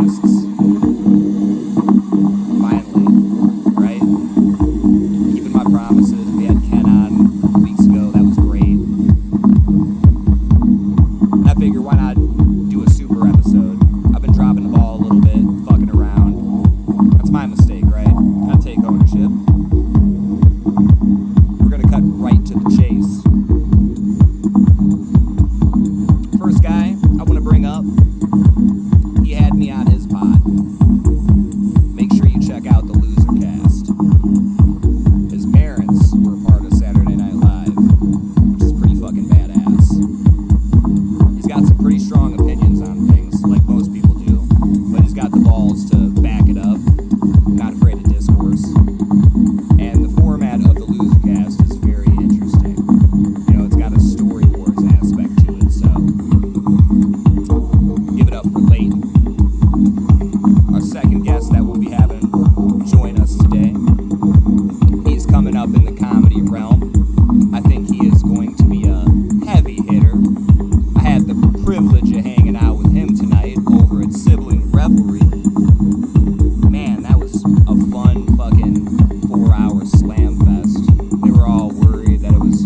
podcasts. Finally, right? Keeping my promises. We had Ken on weeks ago. That was great. And I figure, why not do a super episode? I've been dropping the ball a little bit, fucking around. That's my mistake, right? Gotta take ownership. We're gonna cut right to the chase. First guy I want to bring up, he had me on his pod. Make sure you check out the Loser Cast. His parents were a part of Saturday Night Live, which is pretty fucking badass. He's got some pretty strong opinions on things, like most people do, but he's got the balls to back it up, not afraid of discourse. And the format of the Loser Cast is very interesting. You know, it's got a Story Wars aspect to it, so give it up for Leighton, our second guest that we'll be having join us today. He's coming up in the comedy realm. I think he is going to be a heavy hitter. I had the privilege of hanging out with him tonight over at Sibling Revelry. Man, that was a fun fucking 4-hour slam fest. They were all worried that it was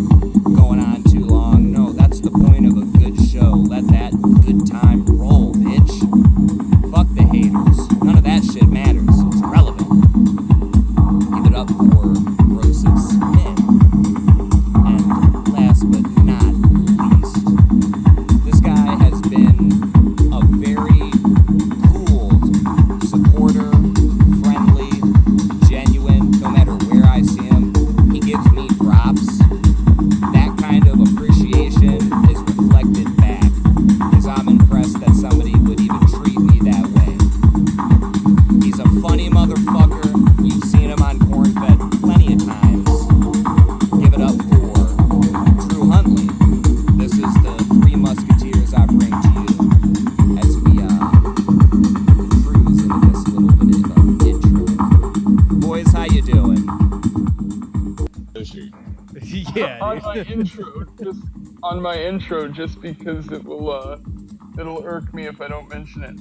going on too long. No, that's the point of a good show. Let that good time roll, bitch. Fuck the haters. None of that shit matters. It's relevant. Give it up for Broseph men. And last but not least, this guy has been a very cool supporter, friendly, genuine. No matter where I see him, he gives me props. That kind of appreciation is reflected back, because I'm impressed that somebody would even treat me that way. He's a funny motherfucker. You've seen him on Corn-Fed plenty of times. Give it up for Drue Huntley. This is the Three Musketeers I bring to you as we cruise into this little bit of an intro. Boys, how you doing? Yeah. On my intro, just because it'll irk me if I don't mention it.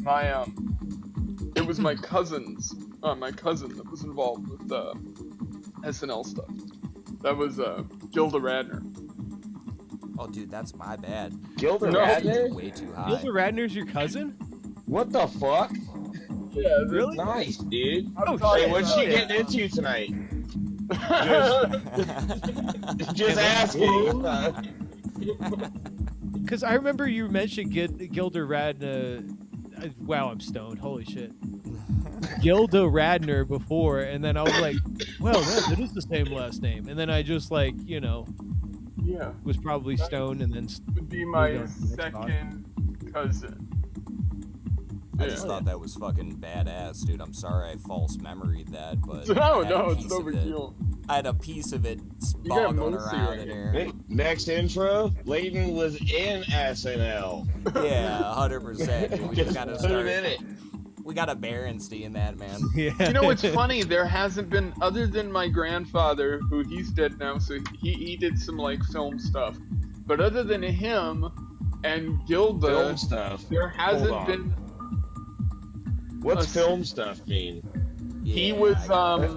It was my cousin that was involved with SNL stuff. That was Gilda Radner. Oh, dude, that's my bad. Gilda No. Radner? Way too high. Gilda Radner's your cousin? What the fuck? Yeah, Really? Nice, dude. Oh, Hey, shit. what's she Yeah. getting into tonight? Just asking. Because I remember you mentioned Gilda Radner. Wow, I'm stoned. Holy shit. Gilda Radner before, and then I was like, well, that is the same last name. And then I just, like, you know, yeah, was probably stoned and then... would be my moved on to the next thought. second cousin. I just thought that was fucking badass, dude. I'm sorry I false memoried that, but No, I had a it's piece no of big it. deal. I had a piece of it got boggling Moosey around right in here. there. Hey, next intro, Leighton was in SNL. Yeah, 100%. Dude. We just gotta Put him in start. it. We got a Berenstein that, man. Yeah. You know what's funny? There hasn't been, other than my grandfather, who he's dead now, so he did some like film stuff. But other than him and Gilda, Film stuff. there hasn't Hold on. been. What's a- film stuff mean? He Yeah, was I got it.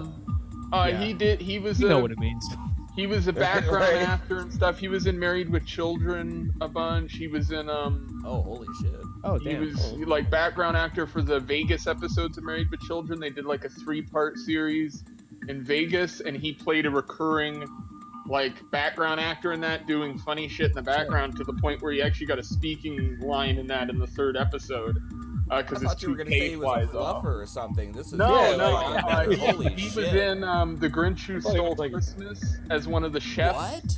Yeah. he was You know what it means. he was a background Right. actor and stuff. He was in Married with Children a bunch. He was in Oh, holy shit. Oh, he damn. was like background actor for the Vegas episodes of Married with Children. They did like a 3-part series in Vegas, and he played a recurring like background actor in that, doing funny shit in the background to the point where he actually got a speaking line in that in the 3rd episode. I Because thought his you were gonna say he was flies a off. fluffer or something. This is No, Yeah, no, like, holy he shit. was in The Grinch Who thought he Stole was, like- Christmas as one of the chefs What?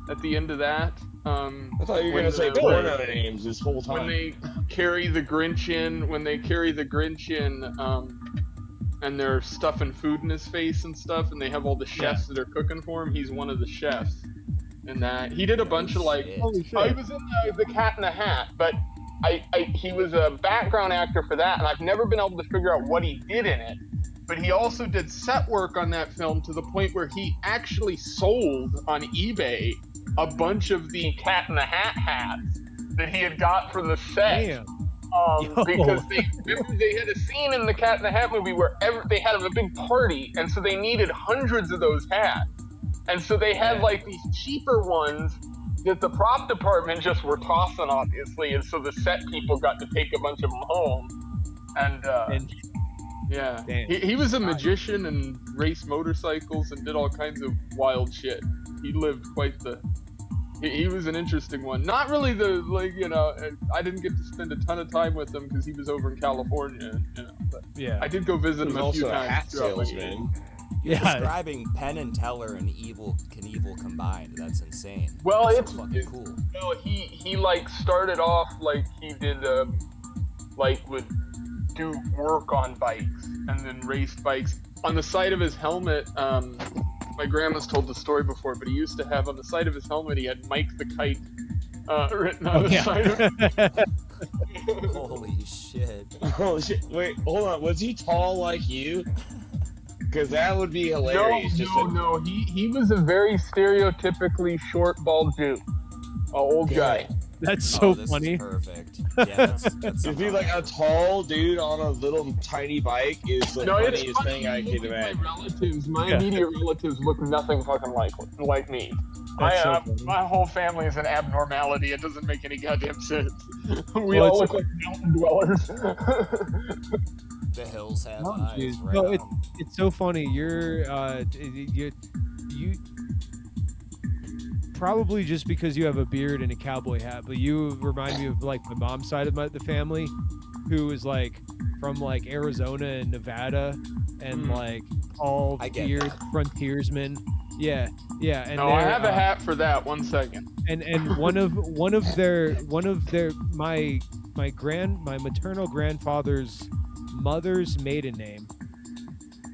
at the end of that. I thought you were When gonna say the- porno names this whole When time. they carry the Grinch in, and they're stuffing food in his face and stuff, and they have all the chefs that are cooking for him. He's one of the chefs in that. He did a bunch of like. Shit. Holy Oh, he shit. was in the Cat in the Hat, but he was a background actor for that, and I've never been able to figure out what he did in it. But he also did set work on that film to the point where he actually sold on eBay a bunch of the Cat in the Hat hats that he had got for the set. Damn. because they had a scene in the Cat in the Hat movie where they had a big party, and so they needed hundreds of those hats, and so they had like these cheaper ones that the prop department just were tossing, obviously, and so the set people got to take a bunch of them home, and yeah, he was a magician and raced motorcycles and did all kinds of wild shit. He lived quite the. He was an interesting one. Not really I didn't get to spend a ton of time with him because he was over in California, But I did go visit him a few times. A hat salesman. You're describing Penn and Teller and Evel Knievel combined. That's insane. Well, That's so fucking cool. No, he like started off like he did would do work on bikes and then raced bikes. On the side of his helmet, my grandma's told the story before, but he used to have on the side of his helmet, he had Mike the Kite written on the side of it. Holy shit. Holy shit. Wait, hold on. Was he tall like you? Because that would be hilarious. No. He was a very stereotypically short, bald dude. Old guy. That's so this funny. Is perfect. Yeah, that's To be like a tall dude on a little tiny bike is the funniest thing I can imagine. My immediate relatives look nothing fucking like me. My whole family is an abnormality. It doesn't make any goddamn sense. We all look like mountain dwellers. The hills have eyes. Dude. Right No, on. it's so funny. You probably just because you have a beard and a cowboy hat, but you remind me of like my mom's side of the family, who is like from like Arizona and Nevada, and like all beard frontiersmen. Yeah. And I have a hat for that. 1 second. And one of my maternal grandfather's mother's maiden name.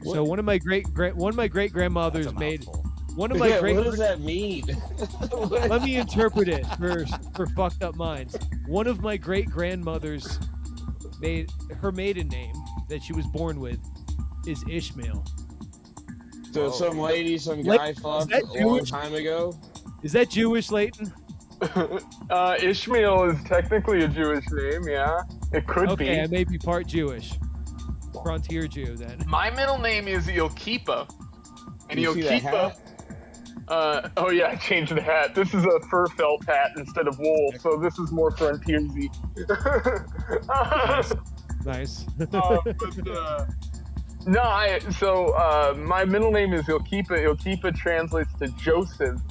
What? So one of my great grandmother's maiden. One of my what does that mean? Let me interpret it for fucked up minds. One of my great grandmother's her maiden name that she was born with is Ishmael. So some guy fucked a long time ago? Is that Jewish, Leighton? Ishmael is technically a Jewish name, yeah. It could be. Okay, I may be part Jewish. Frontier Jew, then. My middle name is Ilkipa. And You see that hat? I changed the hat. This is a fur felt hat instead of wool, so this is more frontiersy. Nice. My middle name is Ilkipa. Ilkipa translates to Joseph,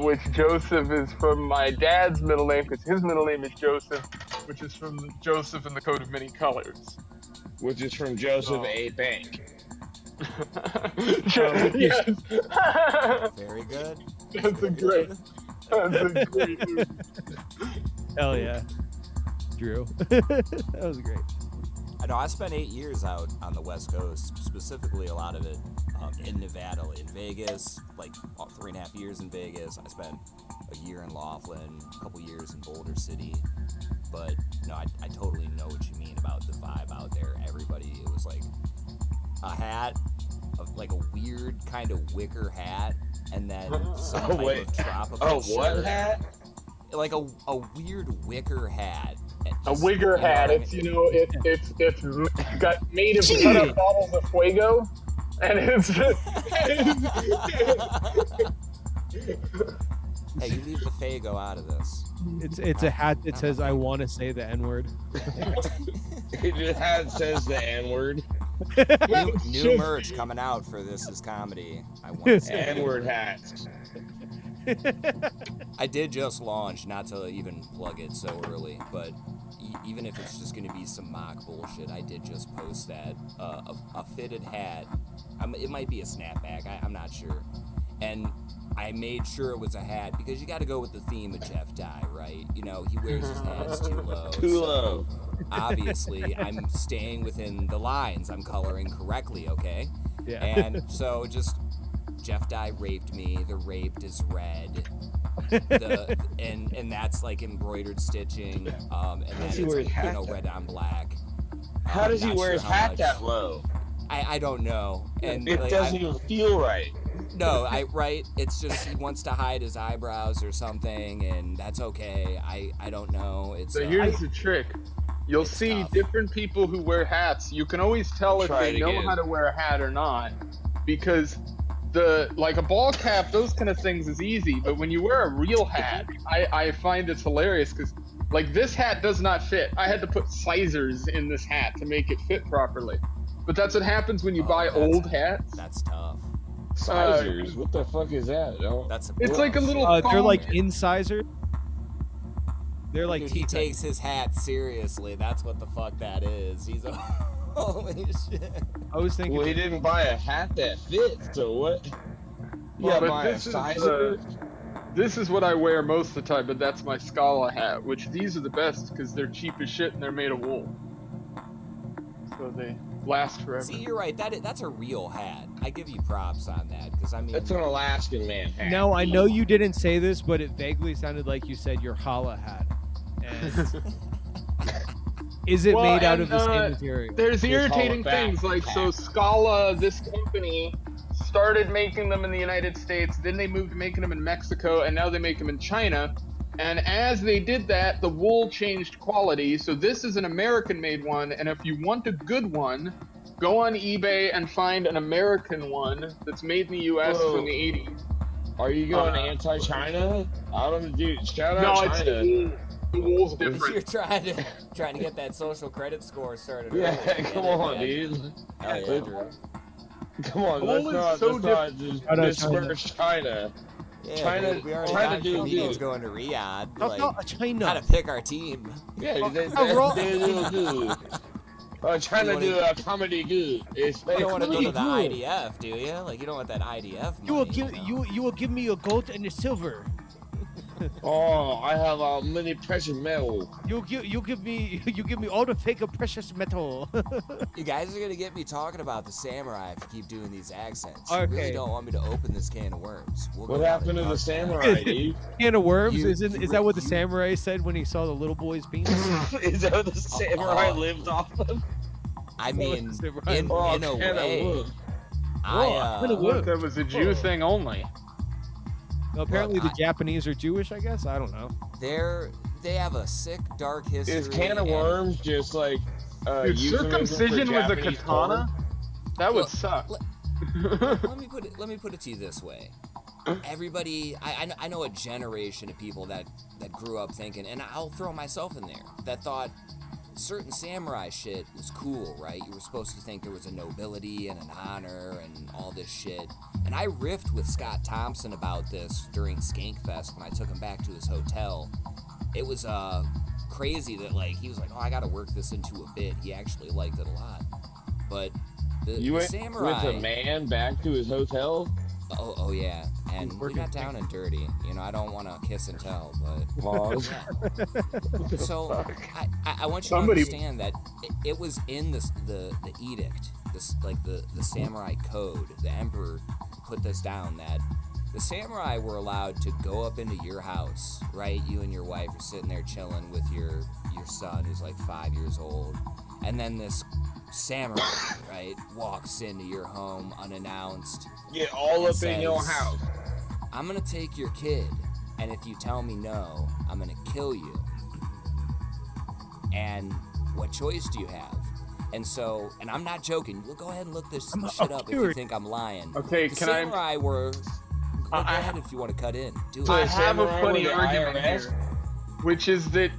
which Joseph is from my dad's middle name, because his middle name is Joseph, which is from Joseph in the Coat of Many Colors. Which is from Joseph A. Bank. Yes. Very good. That's a great movie. Hell yeah. Drue. That was great. I know I spent 8 years out on the West Coast, specifically a lot of it in Nevada, in Vegas, like 3.5 years in Vegas. I spent a year in Laughlin, a couple years in Boulder City. But no, I totally know what you mean about the vibe out there. Everybody, it was like a hat, like a weird kind of wicker hat, and then some type of tropical shirt. Hat? Like a weird wicker hat. A wigger hat. It's it's got made of cut up bottles of Fuego, and it's. Hey, you leave the Fago out of this. It's a hat that says "I want to say the N-word." It hat says the N-word. New merch coming out for This Is Comedy. I want to say N-word hats. I did just launch, not to even plug it so early, but even if it's just going to be some mock bullshit, I did just post that a fitted hat. It might be a snapback. I'm not sure. And I made sure it was a hat because you got to go with the theme of Jeff Dye, right? You know, he wears his hats too low. Too low. Obviously, I'm staying within the lines. I'm coloring correctly, okay? Yeah. And so just Jeff Dye raped me. The raped is red. And that's like embroidered stitching. And then it's like, red on black. How does he wear his hat that low? I don't know. And it doesn't even feel right. No, right. It's just he wants to hide his eyebrows or something, and that's okay. I don't know. It's So here's the trick. You'll It's see tough. different people who wear hats. You can always tell if Try they it know again. how to wear a hat or not, because like a ball cap, those kind of things is easy. But when you wear a real hat, I find it's hilarious because like this hat does not fit. I had to put sizers in this hat to make it fit properly. But that's what happens when you buy old hats. That's tough. Sizers. What the fuck is that? No. That's a It's like a little. They're foam- like incisor. They're like Dude, he teeth. takes his hat seriously. That's what the fuck that is. He's a holy shit. I was thinking. Well, he didn't buy a hat that fits, so what? Yeah, but buy a this is, sizer. This is what I wear most of the time, but that's my Scala hat, which these are the best because they're cheap as shit and they're made of wool. So they last forever. See, you're right. That's a real hat. I give you props on that because I mean, That's an Alaskan man hat. Now I know you didn't say this, but it vaguely sounded like you said your challah hat. And is it Well, made out and, of the same material? There's Just irritating haul it back. things like so Scala, this company, started making them in the United States, then they moved to making them in Mexico, and now they make them in China. And as they did that, the wool changed quality. So this is an American-made one, and if you want a good one, go on eBay and find an American one that's made in the U.S. Whoa. from the 80s. Are you going anti-China? I don't know, dude. Shout No, out it's China. the wool's you're different. trying to get that social credit score started. Yeah, early. come Get it, on, man. dude. Hell yeah, Drew. Come on, Wool let's is not, so let's not just Shout out disperse China. Yeah, China- dude, we already China got do comedians good. going to Riyadh. Oh, Like, China. gotta pick our team. Yeah, they wrong. do good. China You do wanna- a comedy good. It's You don't want to go to the Comedy good. IDF, do you? Like, you don't want that IDF money. You will give you will give me your gold and your silver. Oh, I have many precious metal. You give me all the fake and precious metal. You guys are gonna get me talking about the samurai if you keep doing these accents. You Okay. really don't want me to open this can of worms. We'll What go down happened to the dark path. samurai, dude? Can of worms? You- Is that what the you- samurai said when he saw the little boy's penis? Is that what the samurai lived off of? I mean, Samurai. in Oh, a can of way, wood. I Look, that was a Jew thing only. Apparently Well, the Japanese are Jewish, I guess. I don't know. they have a sick, dark history. Is can of and- worms just like Dude, euphemism for circumcision with a Japanese katana? porn? That would Look, suck. Let me put it to you this way. Everybody, I know a generation of people that grew up thinking, and I'll throw myself in there, that thought certain samurai shit was cool, right? You were supposed to think there was a nobility and an honor and all this shit. And I riffed with Scott Thompson about this during Skankfest when I took him back to his hotel. It was crazy that like he was like, oh, I gotta work this into a bit. He actually liked it a lot. But You the went samurai, with a man back to his hotel? oh yeah, and we got down and dirty. You know, I don't want to kiss and tell, but Pause. so I want you Somebody- to understand that it was in the edict, this like the samurai code. The emperor put this down that the samurai were allowed to go up into your house, right? You and your wife are sitting there chilling with your son who's like 5 years old, and then this samurai, right, walks into your home unannounced. Get all and up in your says, house. I'm gonna take your kid, and if you tell me no, I'm gonna kill you. And what choice do you have? And so, and I'm not joking. Well, go ahead and look this shit up if you think I'm lying. Okay, The can I? samurai were. Go I- ahead if you want to cut in. Do it. I The have a samurai funny with the argument IRS? here, which is that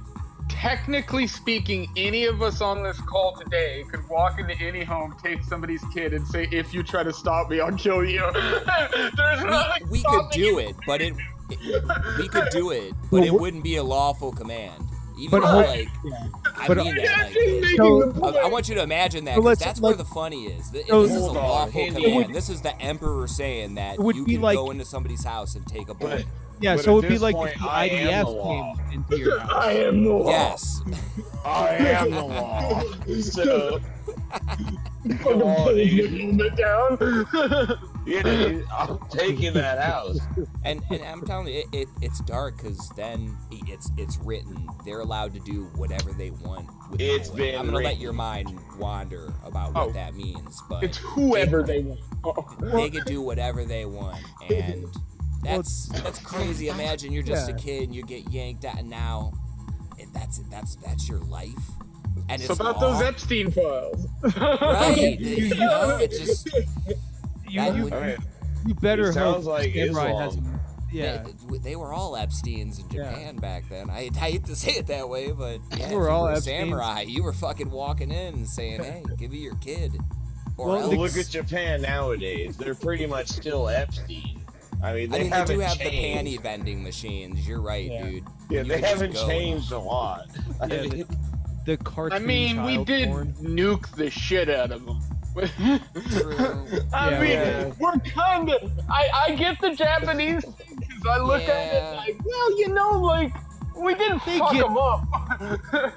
technically speaking, any of us on this call today could walk into any home, take somebody's kid, and say, "If you try to stop me, I'll kill you." There's nothing We could stopping do you. it, but we could do it, but it wouldn't be a lawful command. Even But though, hold- like, I But- mean that. That's Like, just making So- the point. I want you to imagine that, So 'cause let's- that's like- where the funny is. This So- is a Hold on, lawful Hindian. command. This is the emperor saying that It would you be can like- go into somebody's house and take a But, bullet. Yeah, But so at it would be this like point, if the I am IDF the law. came into your house. I am the law. Yes. I am the law. So, come Fucking on, put his dude. helmet down. I'm taking that house. And I'm telling you, it's dark because then it's written. They're allowed to do whatever they want with the It's boy. been I'm gonna let written. your mind wander about what that means, but It's whoever they want. they can do whatever they want, and that's crazy. Imagine you're just a kid and you get yanked out, and now that's your life. And It's it's about all, those Epstein files. right? You know, it just You better It sounds hope like Samurai Islam. has. Yeah, they were all Epsteins in Japan back then. I hate to say it that way, but yeah, They were all a Epsteins. samurai. You were fucking walking in and saying, "Hey, give me your kid." Or Well, else. Look at Japan nowadays. They're pretty much still Epstein. I mean, they they haven't do have changed. the panty vending machines. You're right, dude. Yeah, You they can just haven't go changed a lot. I Yeah, mean, the cartoon. I mean, we child did porn. nuke the shit out of them. True. I mean, Yeah. we're kind of. I get the Japanese thing because I look at it like, well, you know, like we didn't fuck get- them up.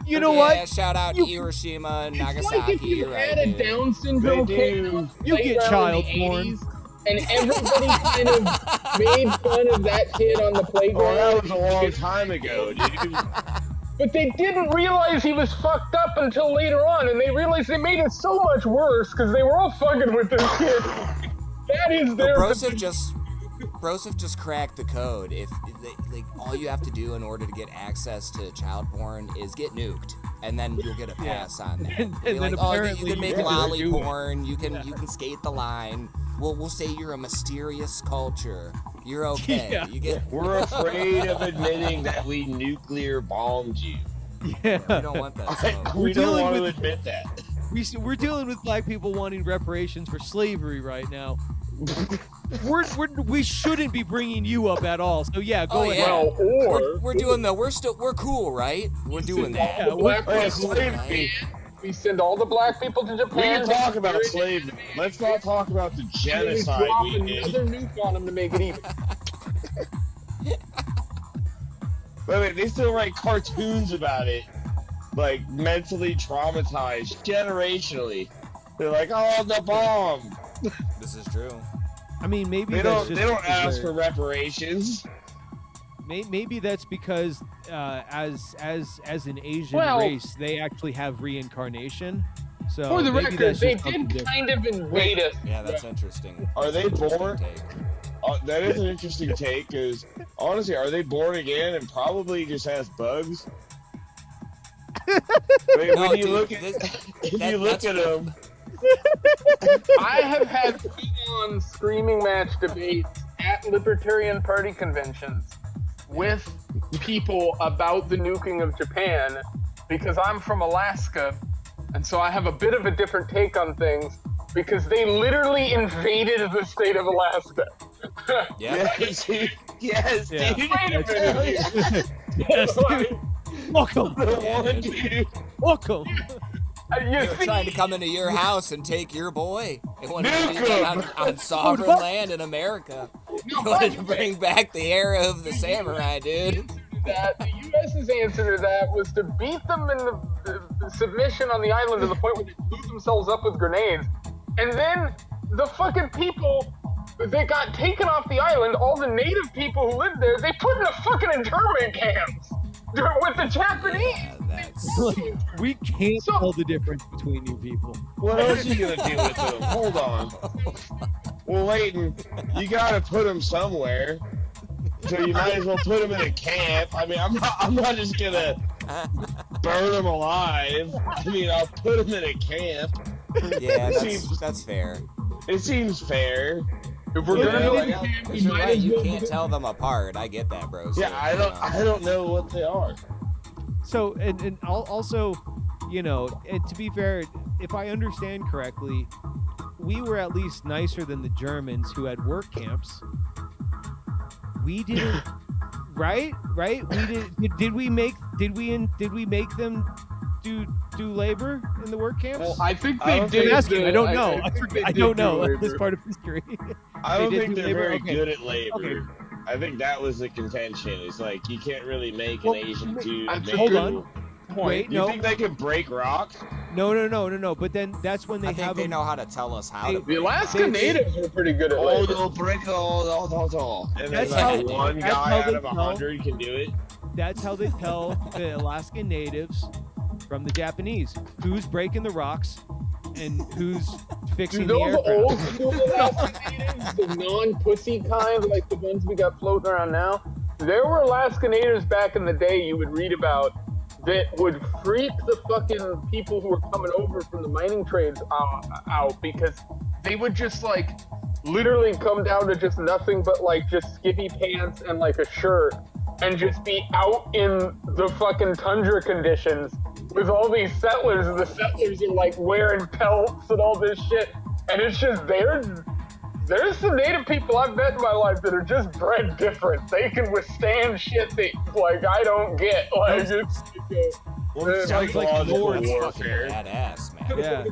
You know Yeah, what? shout out to Hiroshima and It's Nagasaki. like if you You're had right, a dude. Down syndrome They kid do. on the You get playground child in the porn. 80s, and everybody kind of made fun of that kid on the playground. Oh, that was a long time ago, dude. But they didn't realize he was fucked up until later on, and they realized they made it so much worse because they were all fucking with this kid. That is their. Broseph just cracked the code. If like all you have to do in order to get access to child porn is get nuked, and then you'll get a pass on that. And Be then like, apparently you can make you can lolly do it. porn. You can skate the line. We'll say you're a mysterious culture. You're okay. Yeah. You get. We're afraid of admitting that we nuclear bombed you. Yeah, We don't want that smoke. We don't dealing want to with- admit that. we're dealing with black people wanting reparations for slavery right now. We shouldn't be bringing you up at all. So yeah, go Oh, ahead. yeah. Well, or We're doing the. We're cool, right? We're doing that. Yeah, the black Oh, yeah, people, slavery. we send all the black people to We Japan. can talk about slavery. Let's not talk about the and we genocide drop we another did. nuke on them to make it even. Wait, they still write cartoons about it, like mentally traumatized, generationally. They're like, oh, the bomb. This is true. I mean, maybe They that's don't. just They don't because ask for reparations. maybe that's because as an Asian Well- race, they actually have reincarnation. So For the maybe record, that's they just something did different. kind of invade us. Yeah, that's interesting. Are they Interesting born? take. That is an interesting take. Because honestly, are they born again and probably just has bugs? Wait, No, when you dude, look at if you look at them, I have had full-on screaming match debates at Libertarian Party conventions with people about the nuking of Japan because I'm from Alaska, and so I have a bit of a different take on things because they literally invaded the state of Alaska. Yeah. yes, dude. Yes, Yeah. dude. Wait a minute. Yes, dude. Welcome, The one dude. welcome. You They were see, trying to come into your house and take your boy. They wanted to do Nuke that him! on sovereign land in America. They wanted to bring back the era of the samurai, dude. that the U.S.'s answer to that was to beat them in the submission on the island to the point where they blew themselves up with grenades. And then the fucking people that got taken off the island, all the native people who lived there, they put in a fucking internment camps with the Japanese. Yeah, that's. Like, we can't So- tell the difference between you people. What else are you gonna do with them? Hold on. Well, Leighton, you gotta put them somewhere. So you might as well put them in a camp. I mean, I'm not just gonna burn them alive. I mean, I'll put them in a camp. Yeah, that's fair. It seems fair. If we're Yeah, gonna do like, it, we You're might right. as You well. can't tell them apart. I get that, bro. So, Yeah, I don't know what they are. So, and also, you know, and to be fair, if I understand correctly, we were at least nicer than the Germans who had work camps. We didn't, right? Right? We did. Did we make them do labor in the work camps? Well, I think I they don't did. think- I'm asking. I don't know. I think they I did don't do know. labor. This part of history. I don't They did think do they're labor? very Okay. good at labor. Okay. I think that was the contention. It's like you can't really make Well, an Asian dude. that's make hold it. on. Wait, You no, think they can break rocks? no. But then that's when they I think have they them. know how to tell us how to The break. Alaska Natives were pretty good at Oh, labor. they'll break all. And then That's like how- one that's guy how out they of tell. 100 can do it. That's how they tell the Alaskan natives from the Japanese who's breaking the rocks and who's fixing Dude, the those aircraft. old school Alaska Natives, the non-pussy kind, like the ones we got floating around now, there were Alaska Natives back in the day you would read about that would freak the fucking people who were coming over from the mining trades out because they would just like literally come down to just nothing but like just skimpy pants and like a shirt and just be out in the fucking tundra conditions with all these settlers, and the settlers are like wearing pelts and all this shit, and it's just there's some native people I've met in my life that are just bred different. They can withstand shit that like I don't get. Like it's Well, it's Sounds like psychological Lord. That's fucking warfare. badass, man. Yeah,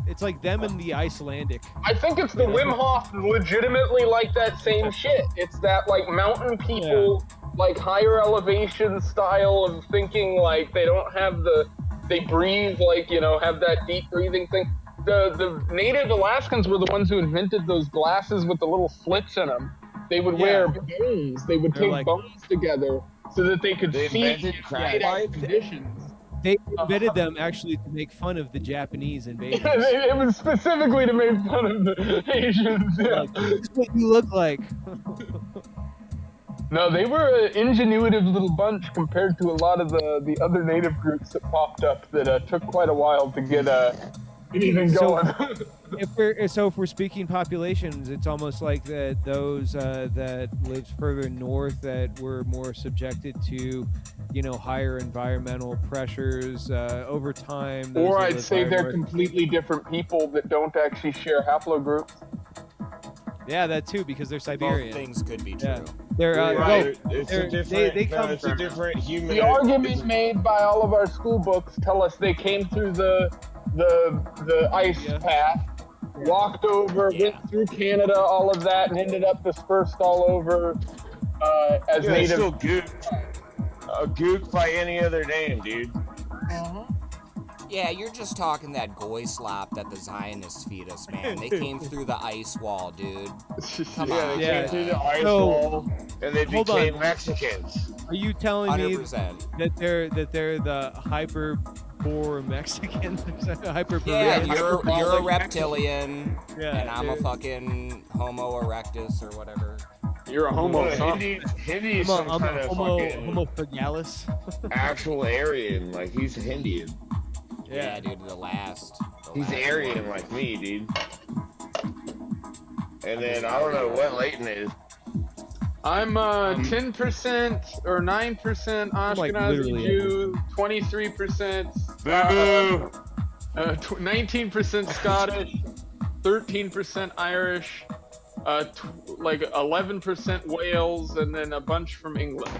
it's like them and the Icelandic. I think it's the Wim Hof legitimately like that same shit. It's that like mountain people, like higher elevation style of thinking, like they don't have they breathe like, you know, have that deep breathing thing. The native Alaskans were the ones who invented those glasses with the little slits in them. They would wear bones. They would They're take like- bones together so that they could They see invented crack out pipe? conditions. They invented them actually to make fun of the Japanese invaders. It was specifically to make fun of the Asians. Yeah. Like, this is what you look like. No, they were an ingenuitive little bunch compared to a lot of the other native groups that popped up that took quite a while to get anything So- going. If we're speaking populations, it's almost like that those that lived further north that were more subjected to, you know, higher environmental pressures over time. those Or that I'd live say higher they're north- completely different people that don't actually share haplogroups. yeah, that too, because they're Both Siberian. things could be true. Yeah. They're Right, no, it's they're- a different. they come it's a from- different human. The argument made by all of our school books tell us they came through the ice Yeah. path, walked over, Yeah. went through Canada, all of that, and ended up dispersed all over as Yeah, it's native. still gook. A gook by any other name, dude. Yeah, you're just talking that goy slop that the Zionists feed us, man. They came through the ice wall, dude. Come Yeah, on. they Yeah. came through the ice So- wall and they Hold became on. Mexicans. Are you telling me 100%. that they're the hyper poor Mexicans? hyper Yeah, Peruvians? you're a reptilian, Yeah, and I'm a dude. fucking Homo erectus or whatever. You're a homo. Well, Huh? Hindi is some I'm kind a of homo fucking frigalis. actual Aryan. Like, he's Hindian. Yeah, dude, the last He's last Aryan one. like me, dude. And then I don't know what Leighton is. I'm 10% or 9% like Ashkenazi literally Jew, 23% Boo! 19% Scottish, 13% Irish, like 11% Wales, and then a bunch from England.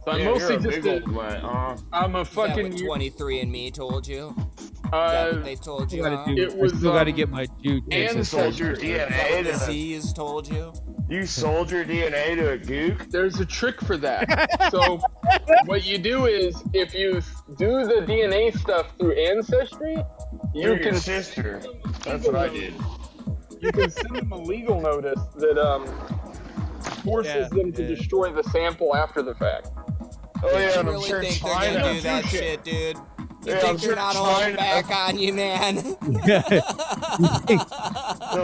So I'm Yeah, mostly you're a just big a, old man. I'm a Is that fucking. what 23andMe told you? Is that what they told you? Huh? It was, I still got to um, get my Jew. and You sold Ancestry. your Is that what DNA the to the, Z's told you? you sold your DNA to a gook? There's a trick for that. So what you do is, if you do the DNA stuff through Ancestry, you You're can your sister. That's what I did. you can send them a legal notice that forces them to destroy the sample after the fact. Oh yeah, You and I'm really sure think they're China. gonna do that shit, dude? You Yeah, I'm think they're sure not holding China- back on you, man? Think They're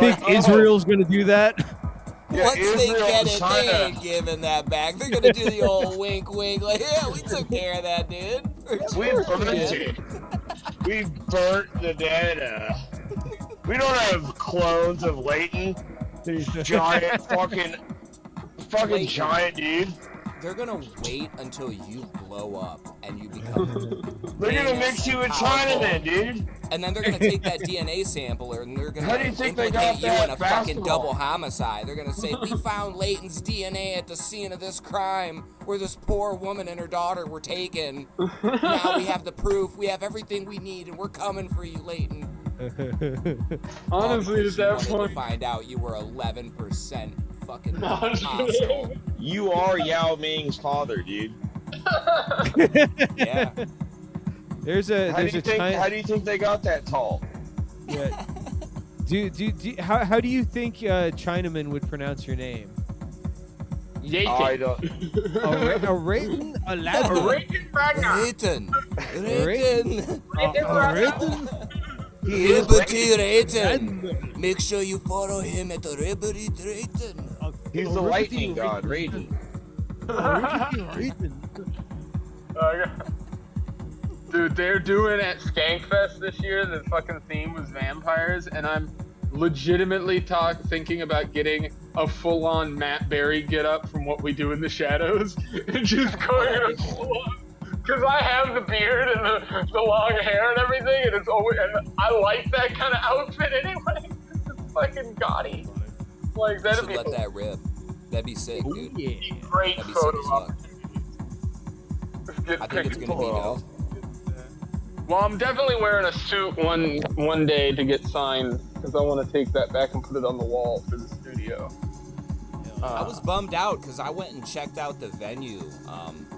like, oh, Israel's gonna do that? Yeah, Once they Israel get and it, China. they ain't giving that back. They're gonna do the old wink, wink, like, yeah, we took care of that, dude. For We sure, burnt man. it. We burnt the data. We don't have clones of Leighton. These giant fucking Leighton. giant dude. They're gonna wait until you blow up and you become. They're gonna famous mix you and with China powerful. then, dude. And then they're gonna take that DNA sample and they're gonna How do you think they implicate got you that in a fucking basketball? double homicide. They're gonna say, we found Leighton's DNA at the scene of this crime where this poor woman and her daughter were taken. Now we have the proof, we have everything we need, and we're coming for you, Leighton. All Honestly, because at you that wanted point, to find out you were 11% fucking No, I'm just hostile. You are Yao Ming's father, dude. Yeah. There's How a do China. you think they got that tall? Yeah. How do you think Chinaman would pronounce your name? Leighton. I don't. A Leighton? A Leighton? Leighton Radner. Leighton. Leighton? Leighton. Liberty Leighton. Make sure you follow him at the Liberty Leighton. He's the lightning god, Radner. Dude, they're doing at Skankfest this year. The fucking theme was vampires, and I'm legitimately thinking about getting a full-on Matt Berry get-up from What We Do in the Shadows, and just going in a full-on. Because I have the beard and the long hair and everything, and it's always, and I like that kind of outfit anyway. It's fucking gaudy. Like that'd Should be let that rip. That'd be sick, dude. Yeah. great That'd be sick photo as fuck. op. I think it's gonna be dope. Well, I'm definitely wearing a suit one day to get signed because I want to take that back and put it on the wall for the studio. I was bummed out because I went and checked out the venue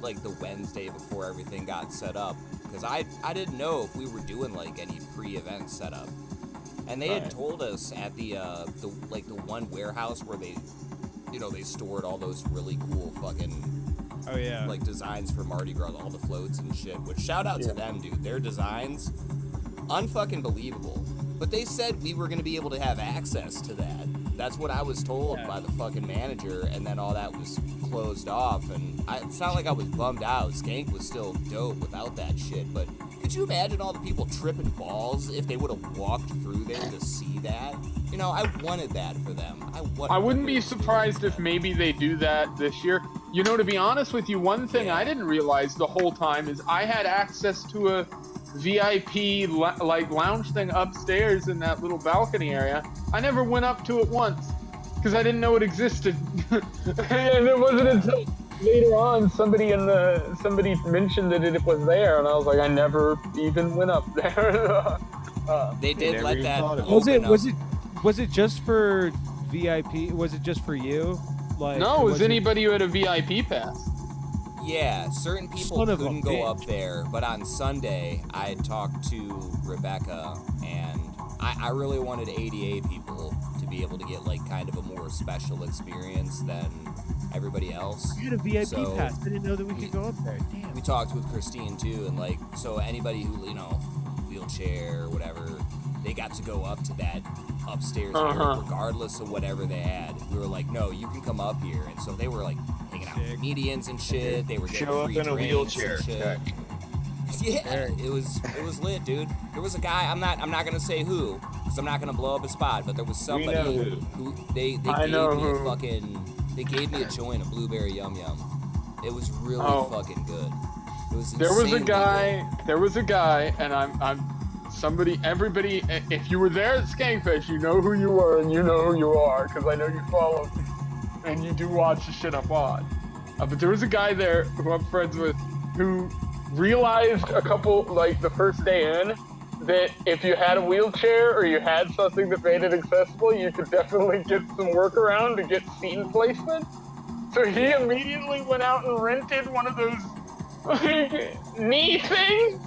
like the Wednesday before everything got set up because I didn't know if we were doing like any pre-event setup, and they had told us at the one warehouse where they stored all those really cool fucking like designs for Mardi Gras, all the floats and shit. Which shout out to them, dude. Their designs, unfucking believable. But they said we were gonna be able to have access to that. That's what I was told by the fucking manager, and then all that was closed off. And it's not like I was bummed out. Skank was still dope without that shit. But could you imagine all the people tripping balls if they would have walked through there to see that? You know, I wanted that for them. I wouldn't be surprised if maybe they do that this year. You know, to be honest with you, one thing I didn't realize the whole time is I had access to a VIP like lounge thing upstairs in that little balcony area. I never went up to it once because I didn't know it existed. And it wasn't until later on somebody mentioned that it was there, and I was like, I never even went up there. They did let that Was it just for VIP? Was it just for you? Like, no, it was anybody who had a VIP pass. Yeah, certain people couldn't go up there, but on Sunday, I had talked to Rebecca, and I really wanted ADA people to be able to get, like, kind of a more special experience than everybody else. You had a VIP pass. I didn't know that we could go up there. Damn. We talked with Christine, too, and, like, so anybody who, wheelchair or whatever, they got to go up to that upstairs area regardless of whatever they had. We were like, no, you can come up here. And so they were, like, hanging out with comedians and shit. They were getting free drinks and shit. Okay. Yeah, it was lit, dude. There was a guy, I'm not gonna say who, because I'm not gonna blow up a spot, but there was somebody who they gave me a joint of blueberry yum yum. It was really fucking good. It was there was a guy, and everybody, if you were there at Skankfest, you know who you were and you know who you are, because I know you follow me, and you do watch the shit I'm on. But there was a guy there who I'm friends with who realized the first day in, that if you had a wheelchair or you had something that made it accessible, you could definitely get some workaround to get scene placement. So he immediately went out and rented one of those knee things.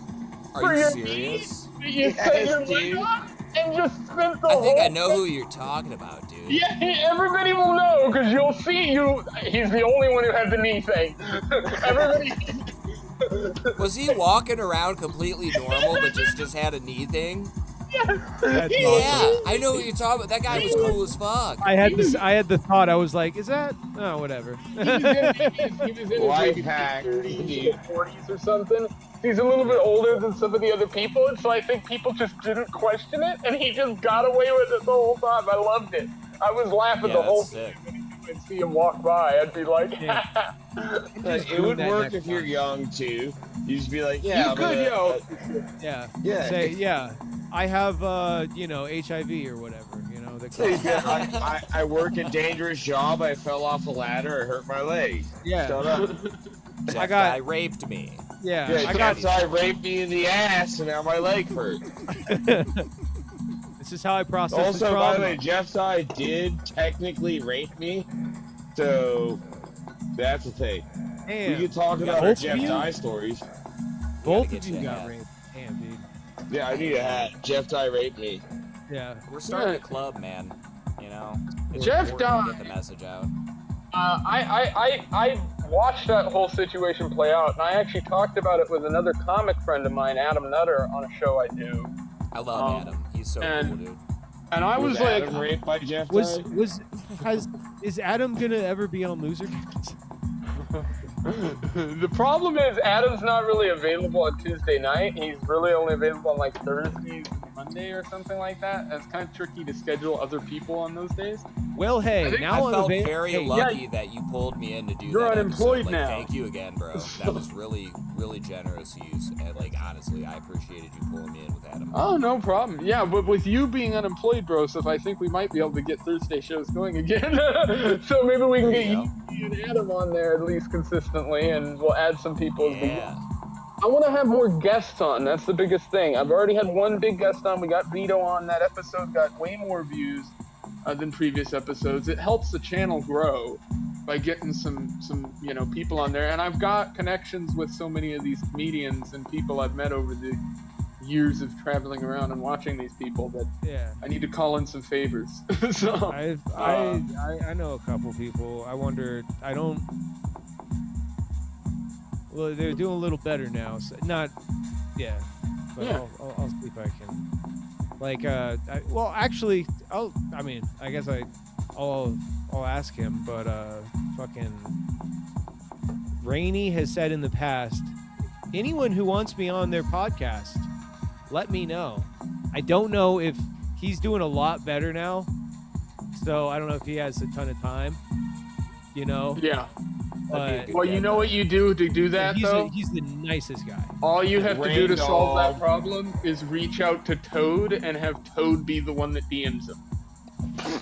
Are you serious? You set your leg on and just spent the whole I think I know who you're talking about, dude. Yeah, everybody will know, because you'll see he's the only one who had the knee thing. Everybody... Was he walking around completely normal but just had a knee thing? Yeah, I know what you're talking about. That guy was cool as fuck. I had the thought. I was like, is that? Oh, whatever. He was in his life hack 40s or something. He's a little bit older than some of the other people, and so I think people just didn't question it, and he just got away with it the whole time. I loved it. I was laughing the whole time. I'd see him walk by, I'd be like, it would work if you're young too. You just be like, yeah, you could, yeah. Say, yeah, I have, HIV or whatever, I work a dangerous job. I fell off a ladder. I hurt my leg. Yeah. Shut up. That guy raped me. Yeah. I raped me in the ass, and now my leg hurts. This is how I process the Also, trauma. by the way, Jeff's eye did technically rape me, so that's the thing. Damn. We could talk Yeah, about our both of Jeff you? Dye stories. Both get of you you a got hat. raped. Damn, dude. Yeah, I need a hat. Jeff Dye raped me. Yeah. We're starting a club, man. You know, it's Jeff important to Dye. get the message out. I watched that whole situation play out, and I actually talked about it with another comic friend of mine, Adam Nutter, on a show I do. I love Adam. He's so cool, dude. And I was like, Adam raped by Jeff Dye? Is Adam gonna ever be on Loser Cats? the problem is Adam's not really available on Tuesday night. He's really only available on like Thursdays and Monday or something like that. It's kind of tricky to schedule other people on those days. Well, hey, I think now I I'm felt available. very lucky that you pulled me in to do You're that unemployed episode. Like, now. thank you again, bro. That was really, really generous of you. And, like, honestly, I appreciated you pulling me in with Adam. Oh, no problem. Yeah, but with you being unemployed, Broseph, I think we might be able to get Thursday shows going again. So maybe we can There get you you and Adam on there at least consistently, and we'll add some people as we go. Yeah. I want to have more guests on. That's the biggest thing. I've already had one big guest on. We got Vito on. That episode got way more views than previous episodes. It helps the channel grow by getting some people on there. And I've got connections with so many of these comedians and people I've met over the years of traveling around and watching these people that Yeah. I need to call in some favors. So I know a couple people. I wonder. I don't. Well, they're doing a little better now. So not. Yeah. But Yeah. I'll see if I can. Like. Well, actually, I mean, I guess I'll ask him. But fucking. Rainey has said in the past, anyone who wants me on their podcast, let me know. I don't know if he's doing a lot better now, so I don't know if he has a ton of time, you know. yeah. But good Well, you get, know though. what you do to do that, though? he's the nicest guy. All you have to do to Rain solve that dog. problem is reach out to Toad and have Toad be the one that DMs him.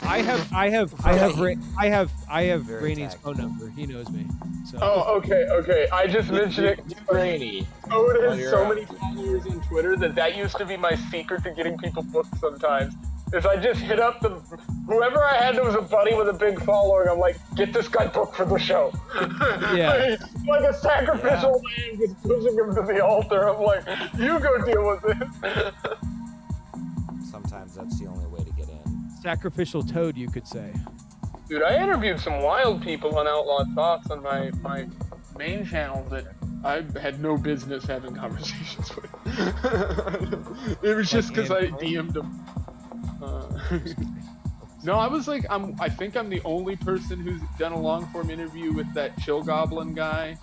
I have Very Rainey's tactful. phone number. He knows me. So Oh, okay. I just mentioned it. Rainy. Toad Oh, has you're so right. many followers on Twitter that used to be my secret to getting people booked sometimes. Is I just hit up whoever I had that was a buddy with a big following, I'm like, get this guy booked for the show. Yeah. like a sacrificial lamb just pushing him to the altar. I'm like, you go deal with this. Sometimes that's the only way to get in. sacrificial toad, you could say. Dude, I interviewed some wild people on Outlawed Thoughts on my main channel that I had no business having conversations with. It was just because I DM'd them. No, I was like, I think I'm the only person who's done a long form interview with that Chill Goblin guy,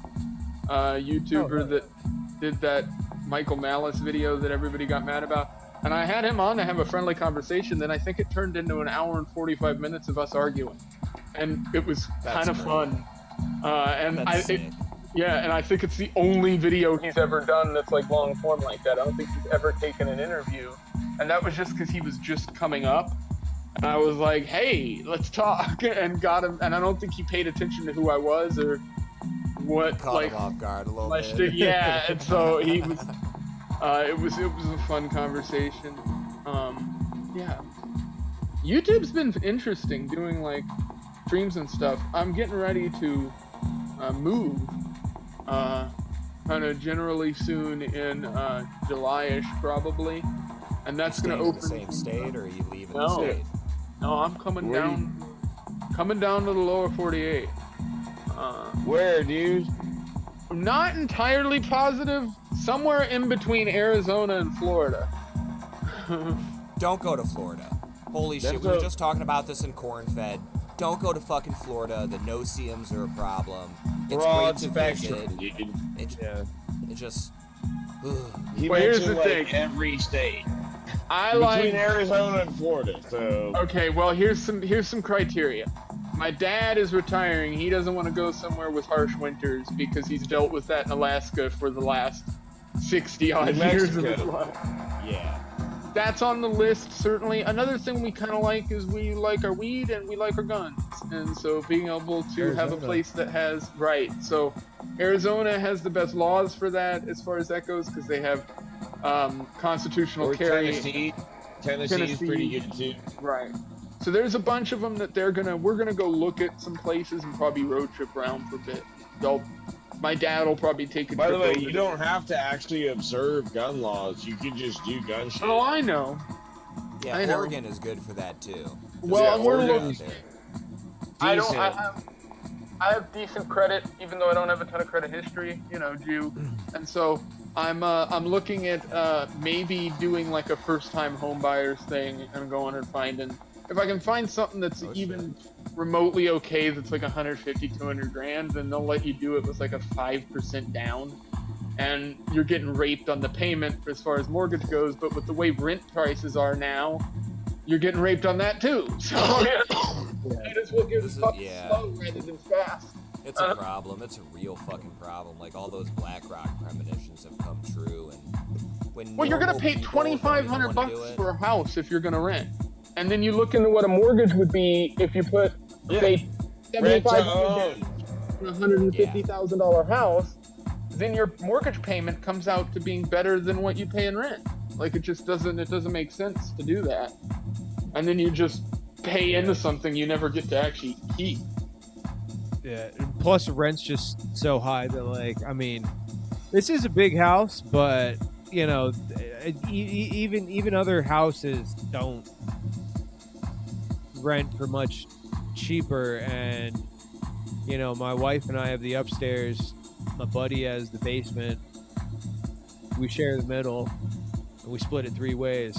YouTuber that did that Michael Malice video that everybody got mad about. And I had him on to have a friendly conversation. Then I think it turned into an hour and 45 minutes of us arguing, and it was kind of great. fun. And That's sick. and I think it's the only video he's ever done that's like long form like that. I don't think he's ever taken an interview, and that was just because he was just coming up. And I was like, "Hey, let's talk," and got him. And I don't think he paid attention to who I was or what, Caught like him off guard a little my bit. shtick. Yeah, and so he was. It was a fun conversation. Yeah, YouTube's been interesting doing like streams and stuff. I'm getting ready to move, kind of generally soon in July-ish probably, and that's You gonna staying open. in the same state, or are you leaving No. the state? No, I'm coming Where down to the lower 48. Where, dude? I'm not entirely positive. Somewhere in between Arizona and Florida. Don't go to Florida. Holy shit, we were just talking about this in Corn-Fed. Don't go to fucking Florida. The no-see-ums are a problem. It's Broad great to spectrum, visit. dude. It just... ugh. He Well, here's mentioned the like thing. every state. I Between like. Arizona and Florida, so Okay, well here's some criteria. My dad is retiring. He doesn't want to go somewhere with harsh winters because he's dealt with that in Alaska for the last 60 odd New years of Mexico. his life. Yeah. That's on the list, certainly. Another thing we kind of like is we like our weed and we like our guns. And so being able to have a Arizona. place that has, right. So Arizona has the best laws for that as far as that goes because they have constitutional or carry. Tennessee. Tennessee's pretty good too. Right. So there's a bunch of them that we're gonna go look at some places and probably road trip around for a bit. They'll My dad will probably take a By the trip way, over you to- don't have to actually observe gun laws. You can just do gun shit. Oh, I know. Yeah, I know. Oregon is good for that too. Well, Yeah, I'm worried Oregon about out there. I have decent credit, even though I don't have a ton of credit history, Jew, and so I'm looking at maybe doing like a first-time home buyers thing and going and finding if I can find something that's even remotely okay, that's like 150, 200 grand, then they'll let you do it with like a 5% down, and you're getting raped on the payment as far as mortgage goes. But with the way rent prices are now, you're getting raped on that too. So might as well get it fucking slow rather than fast. It's a problem. It's a real fucking problem. Like all those BlackRock premonitions have come true, and when you're gonna pay people don't even $2,500 wanna do bucks it. for a house if you're gonna rent, and then you look into what a mortgage would be if you put say Rent to $7,500 own. in a $150,000 house, then your mortgage payment comes out to being better than what you pay in rent. Like it doesn't make sense to do that, and then you just pay into something you never get to actually keep. Yeah, and plus rent's just so high that, like, I mean, this is a big house, but even other houses don't rent for much cheaper. And my wife and I have the upstairs, my buddy has the basement. We share the middle, and we split it 3 ways.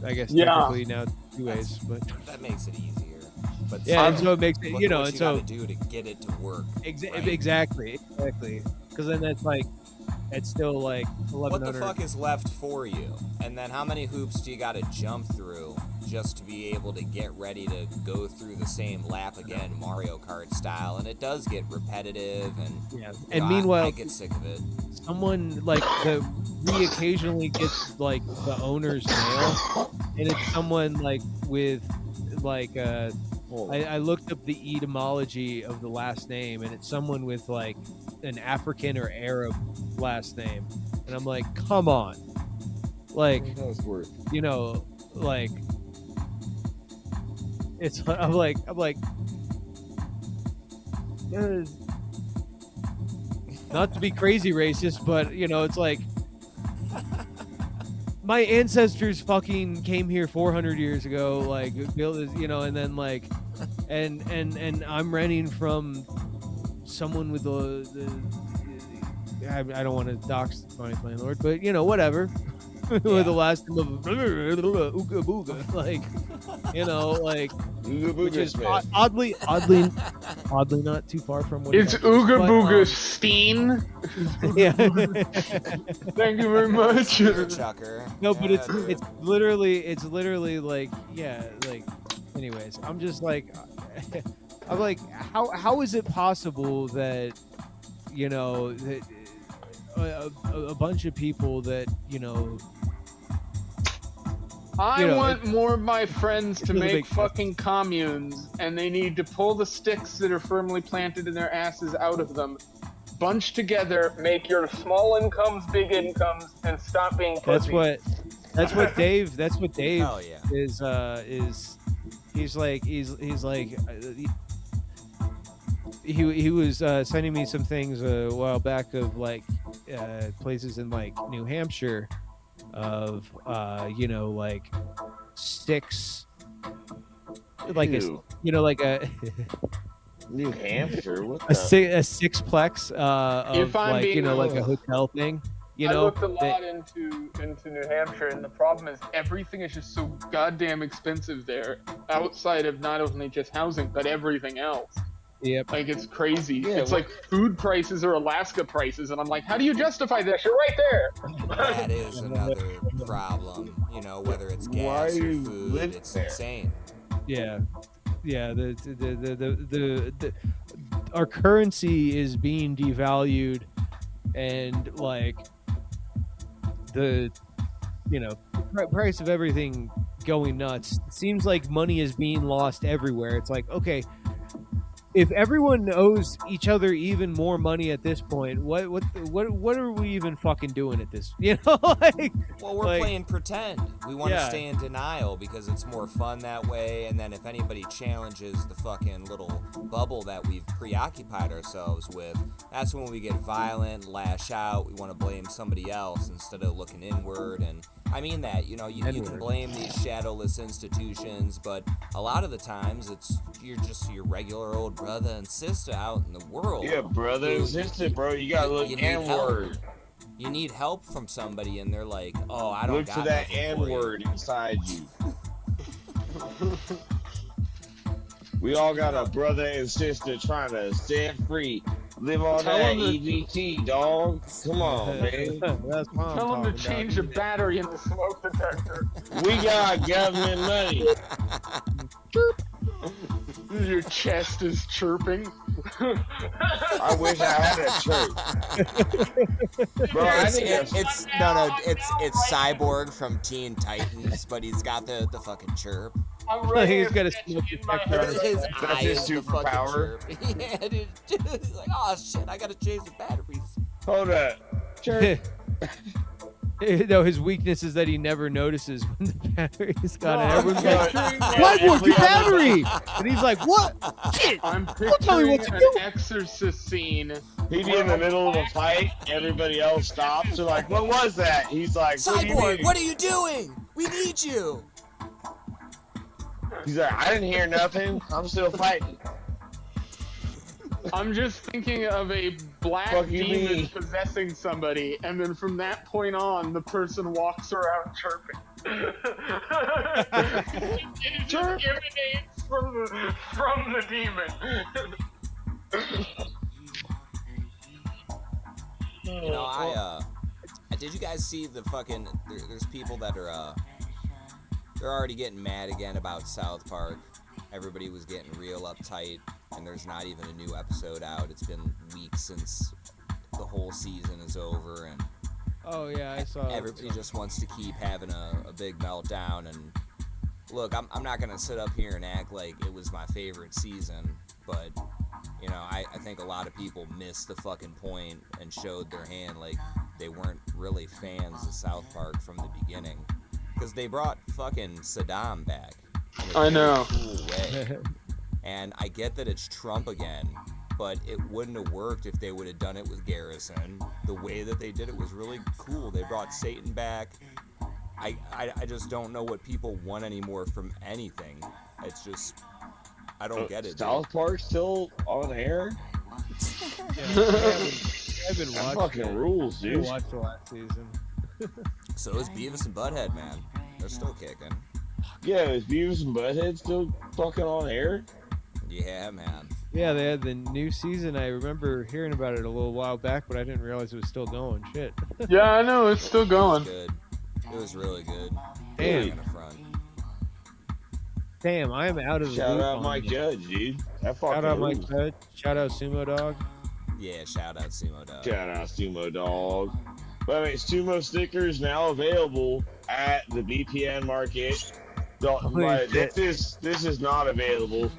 I guess technically now 2 ways, but that makes it easier. But yeah, and so it makes it, look at what and you so gotta do to get it to work. Right? Exactly. Because then that's like, it's still like What the 1,100. fuck is left for you? And then how many hoops do you gotta jump through just to be able to get ready to go through the same lap again, Mario Kart style? And it does get repetitive, and Yeah. you And know, meanwhile, I get sick of it. someone like we occasionally get like the owner's mail, and it's someone like with like I looked up the etymology of the last name, and it's someone with like an African or Arab last name, and I'm like, come on, like like it's I'm like not to be crazy racist, but it's like my ancestors fucking came here 400 years ago, like built, and then like, and I'm renting from someone with I don't want to dox my landlord, but whatever. With the last name of Ooga Booga, like, like, which is oddly not too far from what It's Ooga Booga Steen. Yeah. Thank you very much. Chucker. No, but it's literally like, yeah, like, anyways, I'm just like, I'm like, how is it possible that that a bunch of people that I want more of my friends to really make big fucking communes, and they need to pull the sticks that are firmly planted in their asses out of them, bunch together, make your small incomes big incomes, and stop being pussy. That's what Dave Hell yeah. is he's like he was sending me some things a while back of like places in like New Hampshire of like 6 like Ew. like a New Hampshire. What a the? sixplex of If I'm like being like a honest, hotel thing. I looked a lot into New Hampshire, and the problem is everything is just so goddamn expensive there, outside of not only just housing, but everything else. Yep. Like, it's crazy. Yeah, it's like food prices or Alaska prices, and I'm like, how do you justify this? You're right there. That is another problem. Whether it's Why gas do or you food, live it's there? insane. Yeah. Our currency is being devalued, and like the price of everything going nuts. It seems like money is being lost everywhere. It's like, okay, if everyone owes each other even more money at this point, what are we even fucking doing at this? You know, like, Well, we're playing pretend. We want to Yeah. stay in denial because it's more fun that way. And then if anybody challenges the fucking little bubble that we've preoccupied ourselves with, that's when we get violent, lash out. We want to blame somebody else instead of looking inward. And I mean that, you know, you can blame these shadowless institutions, but a lot of the times you're just your regular old brother and sister out in the world. Yeah, brother and sister, bro. You gotta look N-word. You need help from somebody, and they're like, "Oh, I don't Look got for that nothing for you." N-word inside you. We all got a brother and sister trying to set free. Live on Tell that him to- EBT, dog. Come on, man. That's what I'm Tell them to talking change the about. battery in the smoke detector. We got government money. Your chest is chirping. I wish I had a church. Bro, I think It's Cyborg from Teen Titans, but he's got the fucking chirp. I'm ready He's to got a fit smoke in my detector on head. His That's eye his is the fucking superpower. chirp. Yeah, dude. He's like, "Oh shit, I gotta change the batteries." hold up. Church. No, his weakness is that he never notices when the battery's gone. And everyone's Yeah, like, yeah, "Cyborg, your battery!" And he's like, "What? Shit!" I'm tell me picturing what to an do. exorcist scene. He'd be in the middle of a fight. Everybody else stops. They're like, what was that? He's like, what do you Cyborg, mean? what are you doing? We need you. He's like, I didn't hear nothing. I'm still fighting. I'm just thinking of a black Fuck you demon mean? possessing somebody, and then from that point on, the person walks around chirping. It just emanates from the demon. You know, did you guys see the fucking? There's people that are they're already getting mad again about South Park. Everybody was getting real uptight, and there's not even a new episode out. It's been weeks since the whole season is over, and Oh yeah, I saw. everybody just wants to keep having a big meltdown. And look, I'm not gonna sit up here and act like it was my favorite season, but you know, I think a lot of people missed the fucking point and showed their hand like they weren't really fans of South Park from the beginning, because they brought fucking Saddam back in a I very know. cool way. And I get that it's Trump again, but it wouldn't have worked if they would have done it with Garrison. The way that they did it was really cool. They brought Satan back. I just don't know what people want anymore from anything. It's just, I don't get it. South Park still on air? I've been That watching. fucking rules, I dude. watched the last season. So is Beavis and Butthead, man. They're still kicking. Yeah, is Beavis and Butthead still fucking on air? Yeah, man. Yeah, they had the new season. I remember hearing about it a little while back, but I didn't realize it was still going. Shit. Yeah, I know, it's still It going. was good. It was really good. Damn. In the front. Damn, I am out of the Shout loop out on Mike this. Judge, dude. That fucking Shout out Mike rules. Judge. Shout out Sumo Dog. Yeah, shout out Sumo Dog. Shout out Sumo Dog. By the way, Sumo stickers now available at the BPN market. Holy shit. This is not available.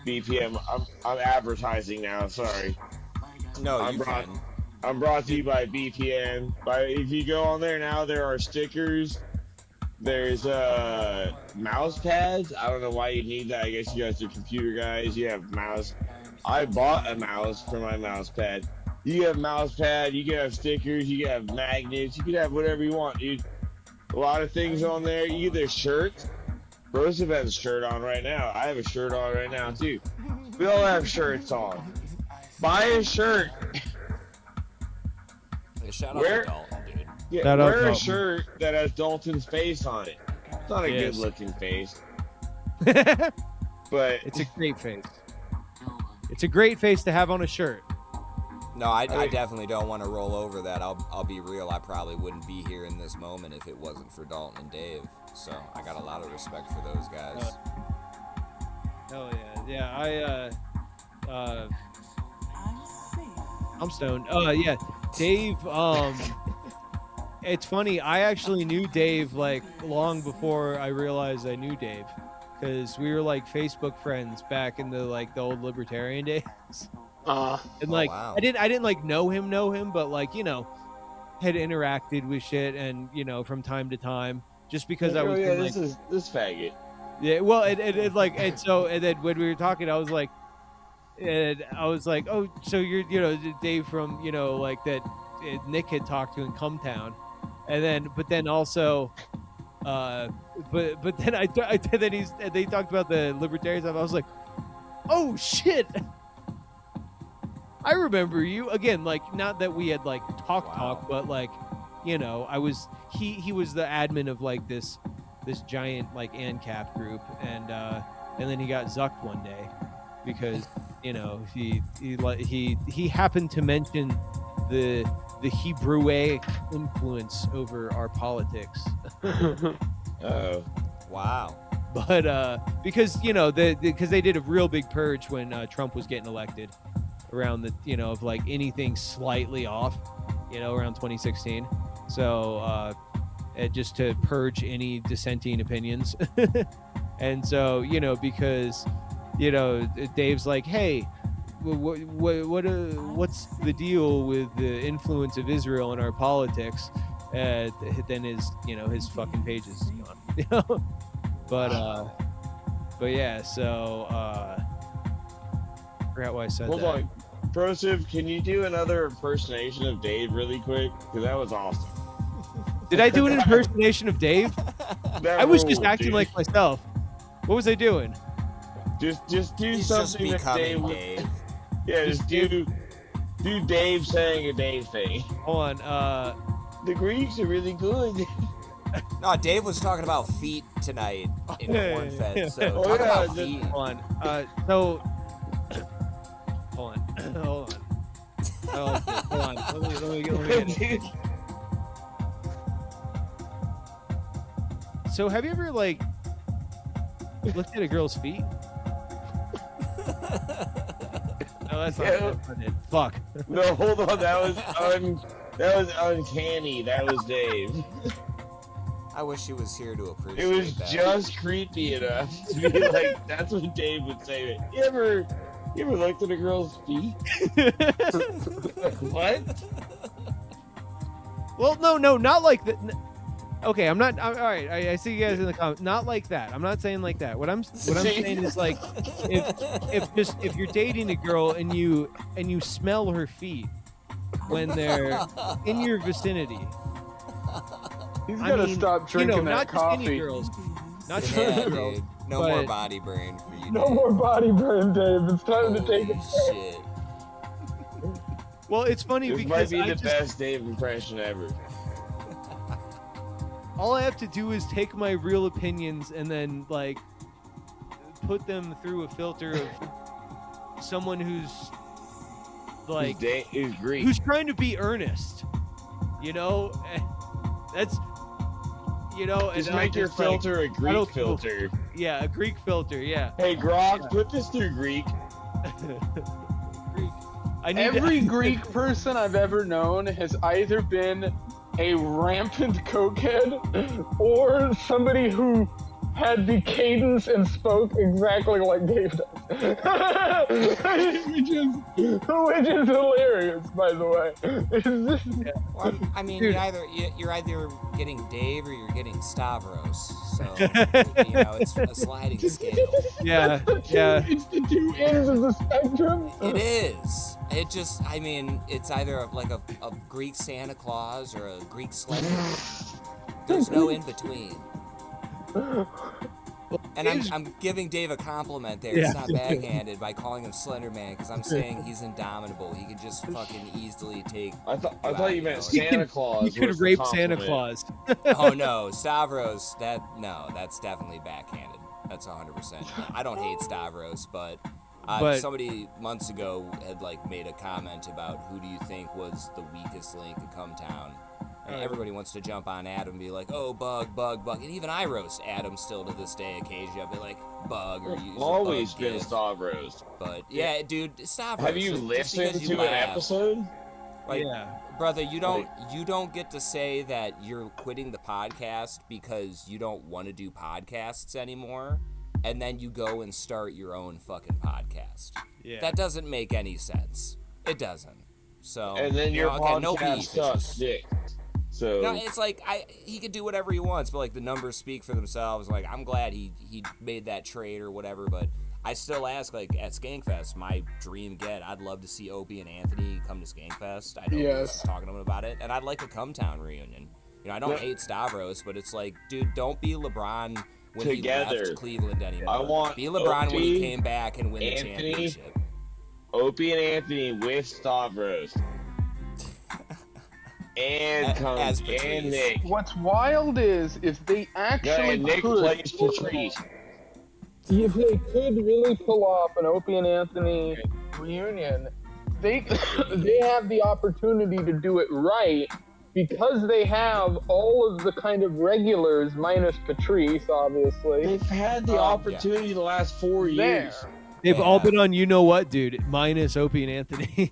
BPM. I'm advertising now. Sorry. No, I'm you brought- can. I'm brought to you by BPN. If you go on there now, there are stickers. There's mouse pads. I don't know why you need that. I guess you guys are computer guys. You have mouse. I bought a mouse for my mouse pad. You have mouse pad. You can have stickers. You can have magnets. You can have whatever you want, dude. A lot of things on there. You get their shirts. Broseph has a shirt on right now. I have a shirt on right now too. We all have shirts on. Buy a shirt. Yeah, shout out Where- to Dalton, dude. Yeah, Shout out wear a Dalton. shirt that has Dalton's face on it. It's not a Yes. good-looking face, It's but a great face. It's a great face to have on a shirt. No, I definitely don't want to roll over that. I'll be real. I probably wouldn't be here in this moment if it wasn't for Dalton and Dave. So I got a lot of respect for those guys. Hell yeah. Yeah, I'm stoned. Yeah, Dave, it's funny, I actually knew Dave like long before I realized I knew Dave. because we were like Facebook friends back in the old libertarian days. And like wow. I didn't like know him, but like, you know, had interacted with shit and, you know, from time to time, just because I was in, like, this faggot. yeah, well, it like, and then when we were talking, I was like, oh, so you're, you know, Dave from, you know, like that Nick had talked to in Cumtown, and then also, but then they talked about the libertarian stuff. I was like, oh shit, I remember you again. Like, not that we had like talk, but like, you know, he was the admin of like this giant like ANCAP group, and then he got zucked one day because, you know, he happened to mention the Hebraic influence over our politics. Oh, Wow. But because, you know, because they did a real big purge when Trump was getting elected, around the, you know, of like anything slightly off, you know, around 2016. So just to purge any dissenting opinions. And so, you know, because, you know, Dave's like, hey, what's the deal with the influence of Israel in our politics? Then his, you know, his fucking page is gone. You know? But yeah, so I forgot why I said hold that. on. Broseph, can you do another impersonation of Dave really quick? Because that was awesome. Did I do an impersonation of Dave? That I was just ruled, acting dude. like myself. What was I doing? Just do He's just something that Dave. becoming Dave. Yeah, just do Dave saying a Dave thing. Hold on. The Greeks are really good. No, Dave was talking about feet tonight in Corn Fed. So Oh, talk yeah, about the- feet. Hold on. So hold on. Hold on. Let me get it. So have you ever like looked at a girl's feet? No, that's not Yeah. it. Fuck. No, hold on. That was uncanny. That was Dave. I wish he was here to appreciate It was that. just creepy enough to be like, that's what Dave would say. You ever looked at a girl's feet? What? Well, no, not like that. Okay, all right. I see you guys in the comments. Not like that. I'm not saying like that. What I'm saying is like, if you're dating a girl and you smell her feet when they're in your vicinity. He's I gotta mean, stop drinking you know, that not just any coffee. girls, not just Yeah, any girls. dude. No but- more body brain for you. No Dave. more body burn, Dave. It's time to take Holy it. shit. Well, it's funny This because might be the best Dave impression ever. all I have to do is take my real opinions and then like put them through a filter of someone who's like Who's Greek. who's trying to be earnest, you know. And that's, you know, Just and I'm make your just like, filter a I Greek don't- filter. yeah, a Greek filter, yeah. Hey, Grok, put this through Greek. Greek. I need Every to, Greek person I've ever known has either been a rampant cokehead or somebody who had the cadence and spoke exactly like Dave does. which is hilarious, by the way. It's just- Well, I mean, Dude. you're either getting Dave or you're getting Stavros. So you know, it's a sliding scale. yeah, it's the two ends of the spectrum. It is. It just, I mean, it's either like a Greek Santa Claus or a Greek Slender. There's no in between. And I'm giving Dave a compliment there. Yeah. It's not backhanded by calling him Slender Man, because I'm saying he's indomitable. He can just fucking easily take. I thought you meant He Santa Claus. you could was the rape Santa compliment. Claus. Oh no, Stavros. That's definitely backhanded. That's 100%. I don't hate Stavros, but somebody months ago had like made a comment about who do you think was the weakest link in Cumtown. And everybody wants to jump on Adam and be like, oh, Bug. And even I roast Adam still to this day occasionally. I'll be like, Bug, or use Always a Bug been gif. Stavros. But yeah, dude, Stavros. Have you just listened because to you an laugh. episode? Like, Yeah. brother, you don't get to say that you're quitting the podcast because you don't want to do podcasts anymore, and then you go and start your own fucking podcast. Yeah. That doesn't make any sense. It doesn't. So And then you your know, okay, no podcast beef. It's sucks just- dick. So No, it's like he could do whatever he wants, but like the numbers speak for themselves. Like I'm glad he made that trade or whatever, but I still ask, like at Skankfest, my dream get, I'd love to see Opie and Anthony come to Skankfest. I know I was talking to him about it, and I'd like a Cumtown reunion. You know, I don't hate Stavros, but it's like, dude, don't be LeBron when he left Cleveland anymore. I want be LeBron when he Opie, came back and win the Anthony, championship. Opie and Anthony with Stavros. And As Cody Patrice. and Nick. What's wild is if they actually And Nick could, plays Patrice. if they could really pull off an Opie and Anthony reunion, they they have the opportunity to do it right because they have all of the kind of regulars minus Patrice, obviously. They've had the opportunity the last 4 years. They've all been on you know what, dude, minus Opie and Anthony.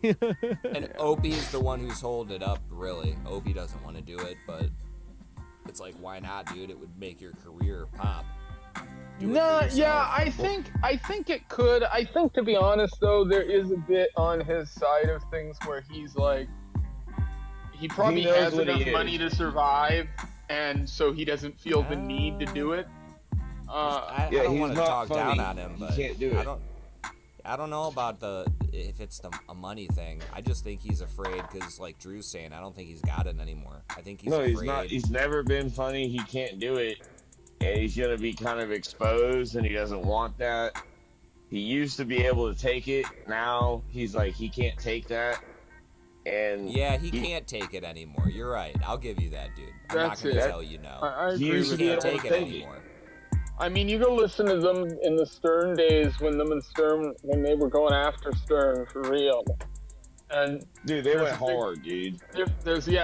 And Opie's the one who's holding it up, really. Opie doesn't want to do it, but it's like, why not, dude? It would make your career pop. Do it for No, yourself. yeah, I think it could. I think, to be honest, though, there is a bit on his side of things where he's like, he probably He knows has what he enough is. money to survive, and so he doesn't feel the need to do it. I Yeah, don't he's want to not talk funny. down on him, He but can't do it. I don't know about if it's a money thing. I just think he's afraid because, like Drew's saying, I don't think he's got it anymore. I think he's No, afraid. he's not. He's never been funny. He can't do it. And he's going to be kind of exposed, and he doesn't want that. He used to be able to take it. Now he's like, he can't take that. And Yeah, he can't take it anymore. You're right. I'll give you that, dude. I'm That's not going to it. tell you no. I He agree used with to be Can't that. able take to it take it. anymore. I mean, you go listen to them in the Stern days when when they were going after Stern for real. And dude, they There's went a big- hard, dude.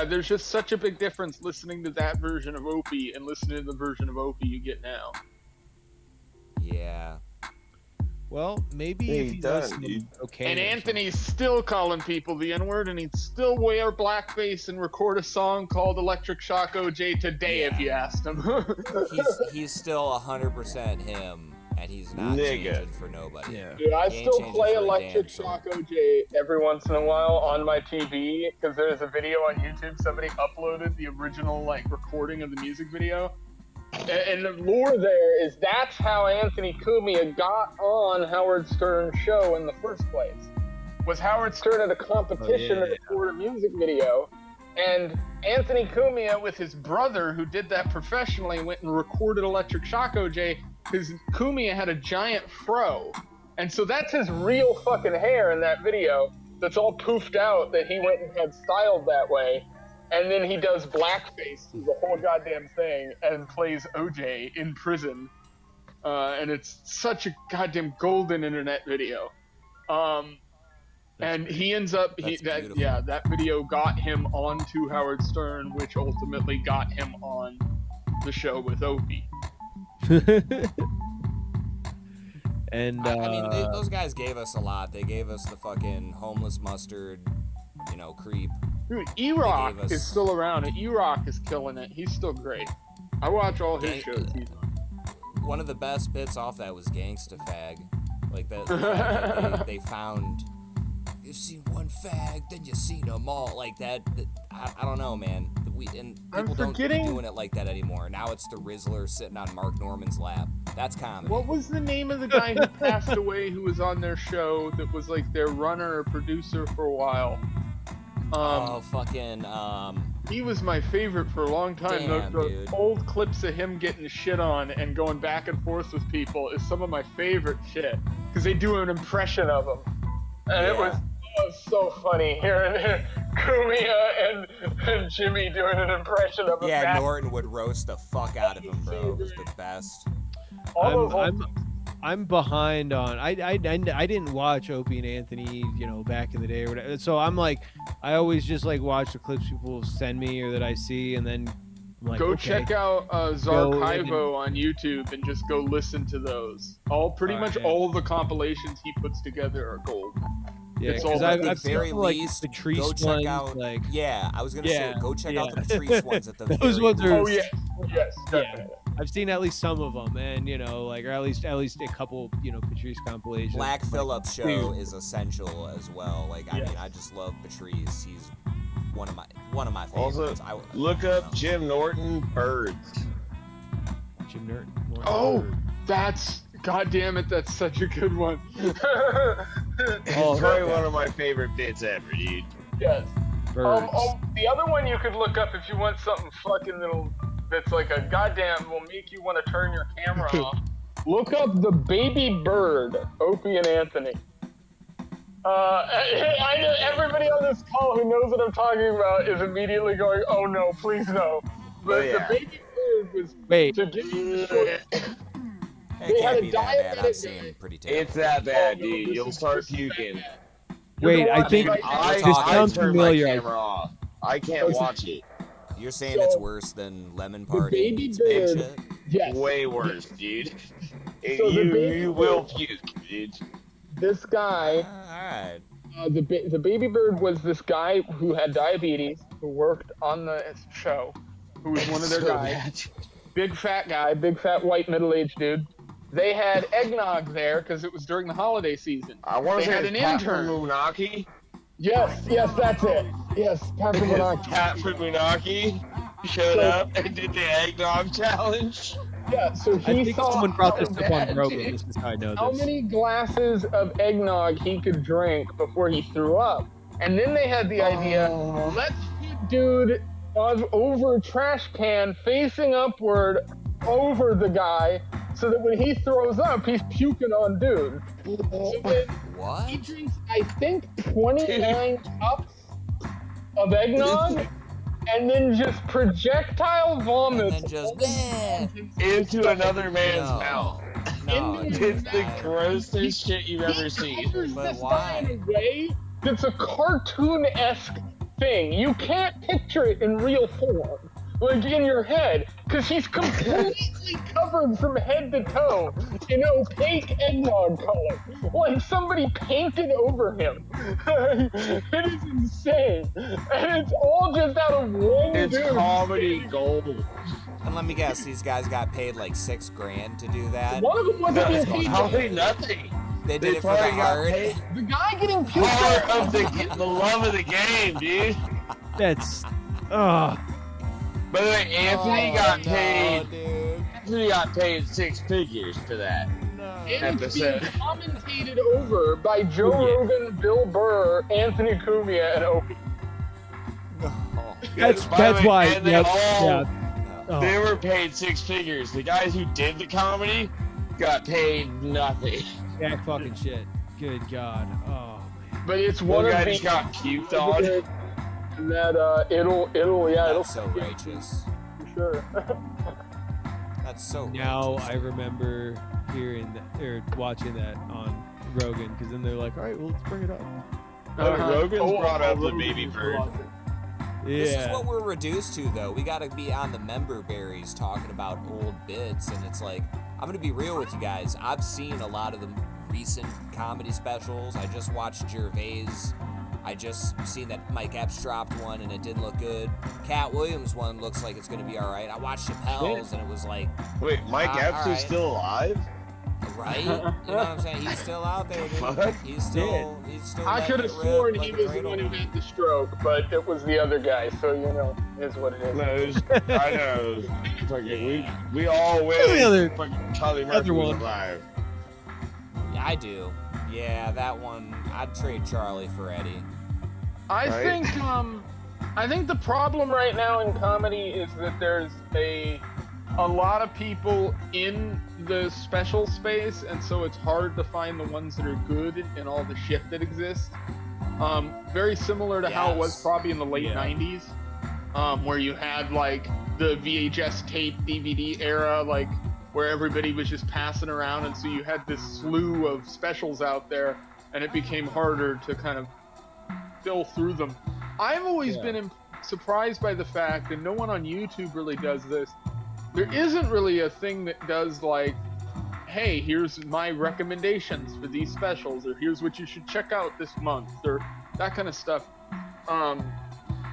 there's just such a big difference listening to that version of Opie and listening to the version of Opie you get now. Yeah. Well, maybe Yeah, if he he does, does some dude. cocaine. And or Anthony's still calling people the N-word, and he'd still wear blackface and record a song called Electric Shock OJ today if Yeah. you asked him. He's still 100% him, and he's not Nigga. changing for nobody. something. Yeah. Dude, I He ain't still changing play for a Electric damn Shock soul. OJ every once in a while on my TV because there's a video on YouTube. Somebody uploaded the original recording of the music video, and the lore there is that's how Anthony Cumia got on Howard Stern's show in the first place. Was Howard Stern at a competition to record a music video, and Anthony Cumia with his brother who did that professionally went and recorded Electric Shock OJ because Cumia had a giant fro. And so that's his real fucking hair in that video that's all poofed out that he went and had styled that way. And then he does blackface through the whole goddamn thing and plays OJ in prison. And it's such a goddamn golden internet video. And he ends up, That's beautiful. that video got him onto Howard Stern, which ultimately got him on the show with Opie. And I mean, those guys gave us a lot. They gave us the fucking homeless mustard, creep. Dude, E-Rock They gave us- is still around. And E-Rock is killing it. He's still great. I watch all his Gang- shows he's on. One of the best bits off that was Gangsta Fag. Like that, the fact that they found. You seen one fag, then you seen them all. Like that. I don't know, man. I'm People don't be forgetting- doing it like that anymore. Now it's the Rizzler sitting on Mark Norman's lap. That's comedy. What was the name of the guy who passed away who was on their show that was like their runner or producer for a while? He was my favorite for a long time. Damn, the dude. old clips of him getting shit on and going back and forth with people is some of my favorite shit because they do an impression of him, and it was so funny hearing Cumia and Jimmy doing an impression of him. Yeah, back. Norton would roast the fuck out of him, bro. It was the best. All those old I'm behind on. I didn't watch Opie and Anthony, back in the day or whatever. So I'm like, I always just watch the clips people send me or that I see, and then I'm like, Go okay. check out Zarkivo on YouTube and just go listen to those. Pretty much all the compilations he puts together are gold. Yeah, It's all because at I've the seen very like least, the Patrice go check ones, out. Yeah, I was gonna say, go check out the yeah. Patrice ones at the Those very ones are- Oh least. yes, yeah. definitely. I've seen at least some of them, and like, or at least a couple, Patrice compilations. Black Like, Phillip's show dude. is essential as well. Like, I mean, I just love Patrice. He's one of my favorites. Also, look up Jim Norton Birds. Jim Norton. Oh, God damn it, that's such a good one. It's probably one of my favorite bits ever, dude. Yes. Birds. The other one you could look up if you want something fucking that's like a goddamn will make you want to turn your camera off. Look up the baby bird, Opie and Anthony. I know everybody on this call who knows what I'm talking about is immediately going, "Oh no, please no." But the baby bird was to give you the short. It can't be that bad. I've seen pretty terrible. It's that bad, dude. You'll start puking. Wait, I think I this sounds turned my familiar. camera off. I can't watch it. You're saying it's worse than Lemon Party baby meets Big bird- Shit? Yes. Way worse, dude. So You will puke, dude. This guy, Alright. the baby bird was this guy who had diabetes, who worked on the show, who was one of their guys. Big fat guy, big fat white middle-aged dude. They had eggnog there because it was during the holiday season. I want They to had say an Pat intern. from Moonaki. Yes, that's it. Yes, Patrick Monarch. Pat from Moonaki showed up and did the eggnog challenge. Yeah, so I he think saw someone brought this how up on bad- Rogan. This is how I know how this. many glasses of eggnog he could drink before he threw up. And then they had the idea, let's put dude over a trash can facing upward over the guy so that when he throws up, he's puking on dude. So then What? he drinks, I think, 29 cups of eggnog and then just projectile vomit And then just bleh. Into another man's No. mouth. No, Into dude, It's the that- grossest shit you've ever seen. covers But this why? guy in a way that's a cartoon-esque thing. You can't picture it in real form, like in your head, because he's completely covered from head to toe in opaque eggnog color, like somebody painted over him. It is insane, and it's all just out of one It's dude. comedy gold. And let me guess, these guys got paid like $6,000 to do that. One of them wasn't That's being paid. probably nothing. They They did it for the probably got art. paid. The guy getting puked Part on. of the love of the game, dude. That's, By the way, Anthony Oh, got no, paid. dude. Anthony got paid 6 figures for that. And it's being Episode. commentated over by Joe Rogan, Bill Burr, Anthony Cumia, and Opie. No. that's By the way, why. and they Yep, all- yeah. They Oh, were paid 6 figures. The guys who did the comedy got paid nothing. jack fucking shit. Good God. Oh man. But it's One one guy of just the got puked on. and that it'll That's so yeah, righteous. for sure. That's so Now righteous. I remember hearing that, or watching that on Rogan, because then they're like, all right, well, let's bring it up. Rogan's brought up the Rogan's baby bird. brought it. This is Yeah. what we're reduced to, though. We gotta be on the member berries talking about old bits, and it's like, I'm gonna be real with you guys. I've seen a lot of the recent comedy specials. I just watched Gervais. I just seen that Mike Epps dropped one, and it didn't look good. Cat Williams one looks like it's gonna be all right. I watched Chappelle's, and it was like, Wait, Mike Epps alright. is still alive? right? You know what I'm saying? He's still out there, dude. Fuck. He's still I letting could have it rip sworn like he a was the cradle. one who had the stroke, but it was the other guy, so it is what it is. No, I know. Fucking, we all wish The other- fucking Charlie other Murphy was one. alive. Yeah, I do. Yeah, that one. I'd trade Charlie for Eddie. I Right. think the problem right now in comedy is that there's a lot of people in the special space, and so it's hard to find the ones that are good in all the shit that exists. Very similar to how it was Yes. probably in the late Yeah. 90s, where you had like the VHS tape DVD era, like where everybody was just passing around, and so you had this slew of specials out there, and it became harder to kind of fill through them. I've always been surprised by the fact, and no one on YouTube really does this, there isn't really a thing that does like, hey, here's my recommendations for these specials, or here's what you should check out this month, or that kind of stuff.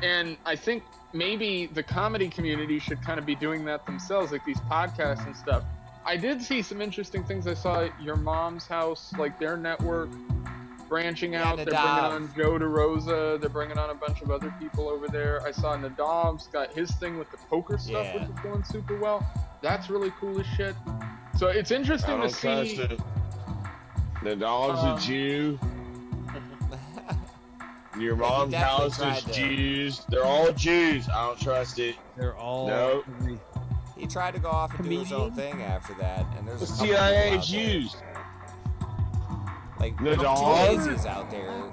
And I think maybe the comedy community should kind of be doing that themselves, like these podcasts and stuff. I did see some interesting things. I saw Your Mom's House, like their network branching out. They're bringing on Joe DeRosa. They're bringing on a bunch of other people over there. I saw Nadav's got his thing with the poker stuff, which is going super well. That's really cool as shit. So it's interesting to see. Nadav's a Jew. Your Mom's House is Jews. They're all Jews. I don't trust it. They're all. Nope. He tried to go off and do his own thing after that, and there's a couple CIA people out Jews. there. Like The two dog? lazies out there.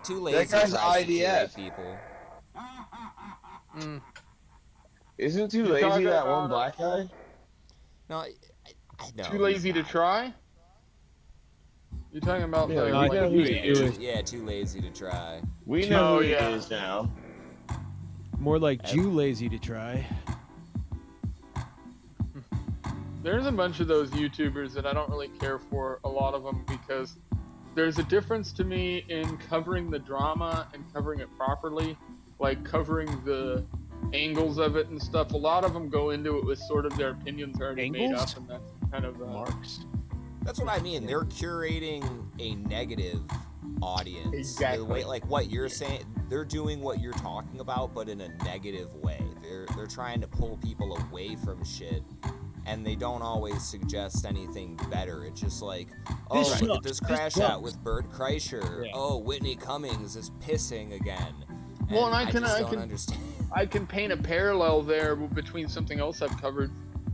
Too lazy That guy's tries to IDF. curate people. Isn't Too Lazy that one black guy? No, I know. Too lazy to try? You're talking about Yeah, like, we know who he is. Yeah, too lazy to try. We know who he yeah. is now. More like Jew lazy to try. there's a bunch of those YouTubers that I don't really care for, a lot of them, because there's a difference to me in covering the drama and covering it properly, like covering the angles of it and stuff. A lot of them go into it with sort of their opinions already made Angles? up, and that's kind of Marks. That's what I mean. They're curating a negative audience. Exactly. The way, like what you're saying, they're doing what you're talking about, but in a negative way. They're trying to pull people away from shit, and they don't always suggest anything better. It's just like, oh, This look at sucks. this This crash sucks. out with Bert Kreischer. Yeah. Oh, Whitney Cummings is pissing again. Well, and I just don't can- understand. I can paint a parallel there between something else I've covered.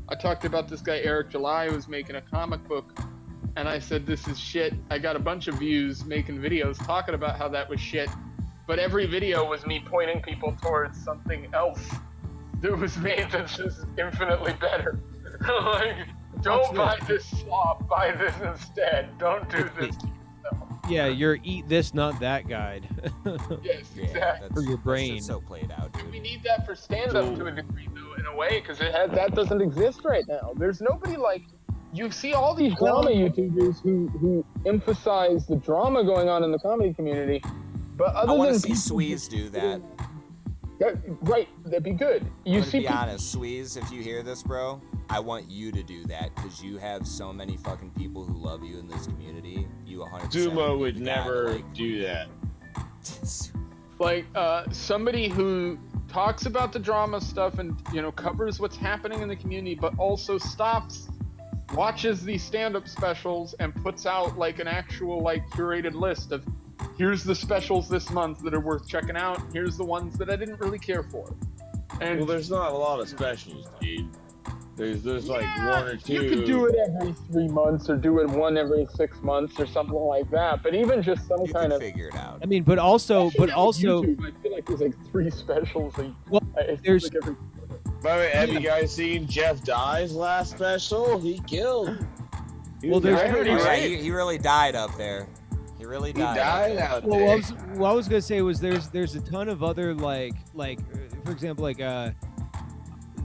I talked about this guy Eric July who was making a comic book, and I said, this is shit. I got a bunch of views making videos talking about how that was shit, but every video was me pointing people towards something else that was made that's just infinitely better. Like, don't buy this slop, buy this instead. Don't do this. Yeah, your eat this, not that guide. Yes, Yeah, exactly. For your that's brain. just so played out, dude. We need that for stand-up to a degree, though, in a way, because that doesn't exist right now. There's nobody like... You see all these drama YouTubers who emphasize the drama going on in the comedy community, but other I want than to see Sweeze do that. right, that'd be good. You I'm see, gonna be honest, Sweeze, if you hear this, bro, I want you to do that because you have so many fucking people who love you in this community. You 100%. Dumo would be the guy to, never like, do that. like somebody who talks about the drama stuff and covers what's happening in the community, but also stops, watches these stand-up specials, and puts out like an actual like curated list of here's the specials this month that are worth checking out. Here's the ones that I didn't really care for. And Well, there's not a lot of specials, dude. There's like one or two. You could do it every 3 months or do it one every 6 months or something like that. But even just some You kind can of figure it out. I mean, but also, YouTube, I feel like there's like 3 specials. Well, It feels there's- like every... By the way, have you guys seen Jeff Dye's last special? He killed. Well, there's- I heard he Oh, yeah, raped. he really died up there. He really He died. died up out well, there. what I was gonna say was there's a ton of other like for example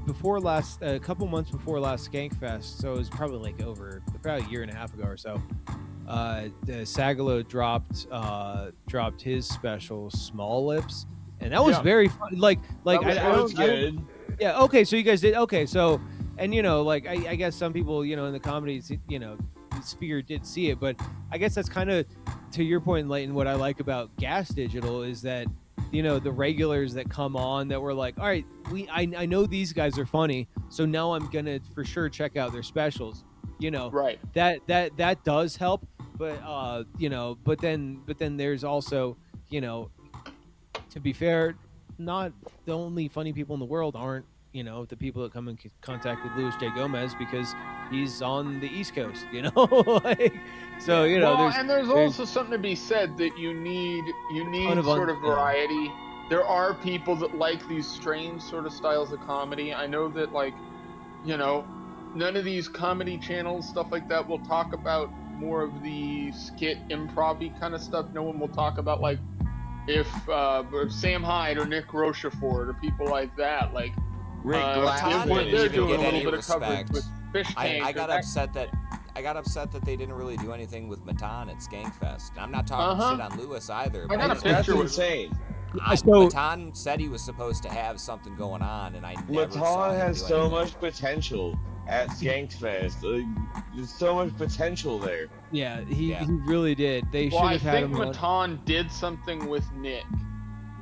before last a couple months before last Skankfest, so it was probably like over about a year and a half ago or so. The Sagalo dropped his special Small Lips, and that was Yeah. very fun. Like That was good. yeah, okay, so you guys did okay, so and like I guess some people in the comedies sphere did see it, but I guess that's kind of to your point, Leighton. What I like about Gas Digital is that the regulars that come on that were like, all right, I know these guys are funny, so now I'm gonna for sure check out their specials. Right. That does help, but but then there's also to be fair, not the only funny people in the world aren't the people that come in contact with Louis J. Gomez because he's on the East Coast, like, so there's also something to be said that you need sort of variety. There are people that like these strange sort of styles of comedy. I know that none of these comedy channels, stuff like that, will talk about more of the skit improv-y kind of stuff. No one will talk about like if Sam Hyde or Nick Rochefort or people like that, like Rick Tom they're didn't even doing get a any little bit of coverage respect. with Fish Tank. I got upset that they didn't really do anything with Matan at Skankfest. And I'm not talking shit on Lewis either. I got a just- picture That's with- insane. Matan said he was supposed to have something going on, and I never saw Matan him has do so anything. much potential at Skankfest. There's so much potential there. Yeah, he really did. They should Well, I have had think him on. Matan did something with Nick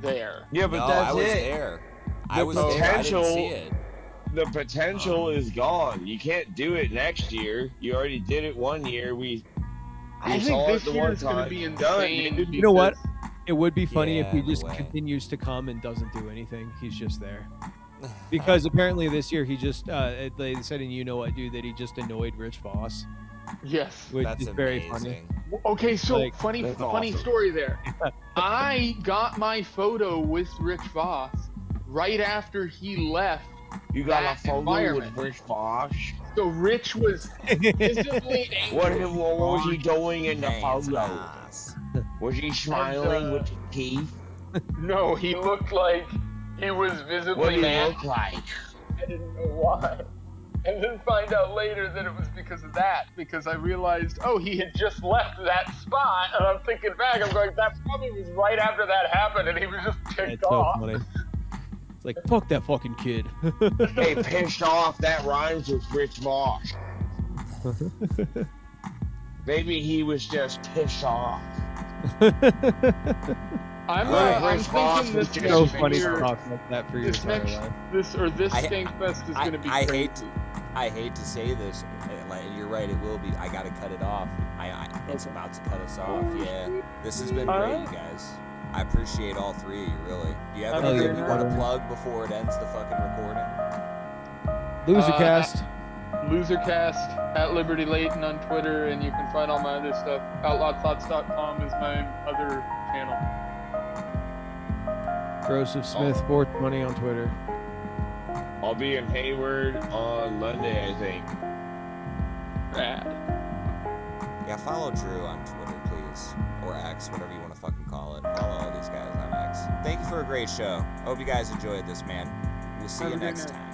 there. Yeah, but No, that's I was it. there. I The was there. I didn't potential- see it. The potential is gone. You can't do it next year. You already did it one year. I think saw this it the year one is going to time. be Done, insane. dude. You know what? because- It would be funny if he Yeah, just no way. continues to come and doesn't do anything. He's just there. Because apparently this year he just, they said in You Know What Dude that he just annoyed Rich Voss, Yes. which That's is very funny. amazing. Okay, so Like, funny that's funny awesome. story there. I got my photo with Rich Voss right after he left. You got That a photo environment. with Rich Bosch. So Rich was visibly angry. What was he doing in the Hands photo? nice. Was he smiling with his teeth? No, he looked like he was What visibly did he mad. look like? I didn't know why. And then find out later that it was because of that. Because I realized, oh, he had just left that spot. And I'm thinking back, I'm going, that probably was right after that happened. And he was just ticked It's so off. funny. It's like, fuck that fucking kid. Hey, pissed off, that rhymes with Rich Bosch. Maybe he was just pissed off. I'm Rich Voss thinking was this just so next funny to year, talk about that for your this entire next, life. this I- Stinkfest is I- going to be I crazy. hate I hate to say this, like, you're right, it will be. I gotta cut it off. It's about to cut us off. Yeah, this has been great, you guys. I appreciate all three of you, really. Do you have Hell anything yeah. you want to plug before it ends the fucking recording? Losercast. Losercast at Liberty Leighton on Twitter, and you can find all my other stuff. OutlawedThoughts.com is my other channel. Broseph Smith 420 on Twitter. I'll be in Hayward on Monday, I think. Rad. Yeah, follow Drew on Twitter, please. Or X, whatever you want to fucking call it. Follow all these guys on X. Thank you for a great show. I hope you guys enjoyed this, man. We'll see Have you a good next night. time.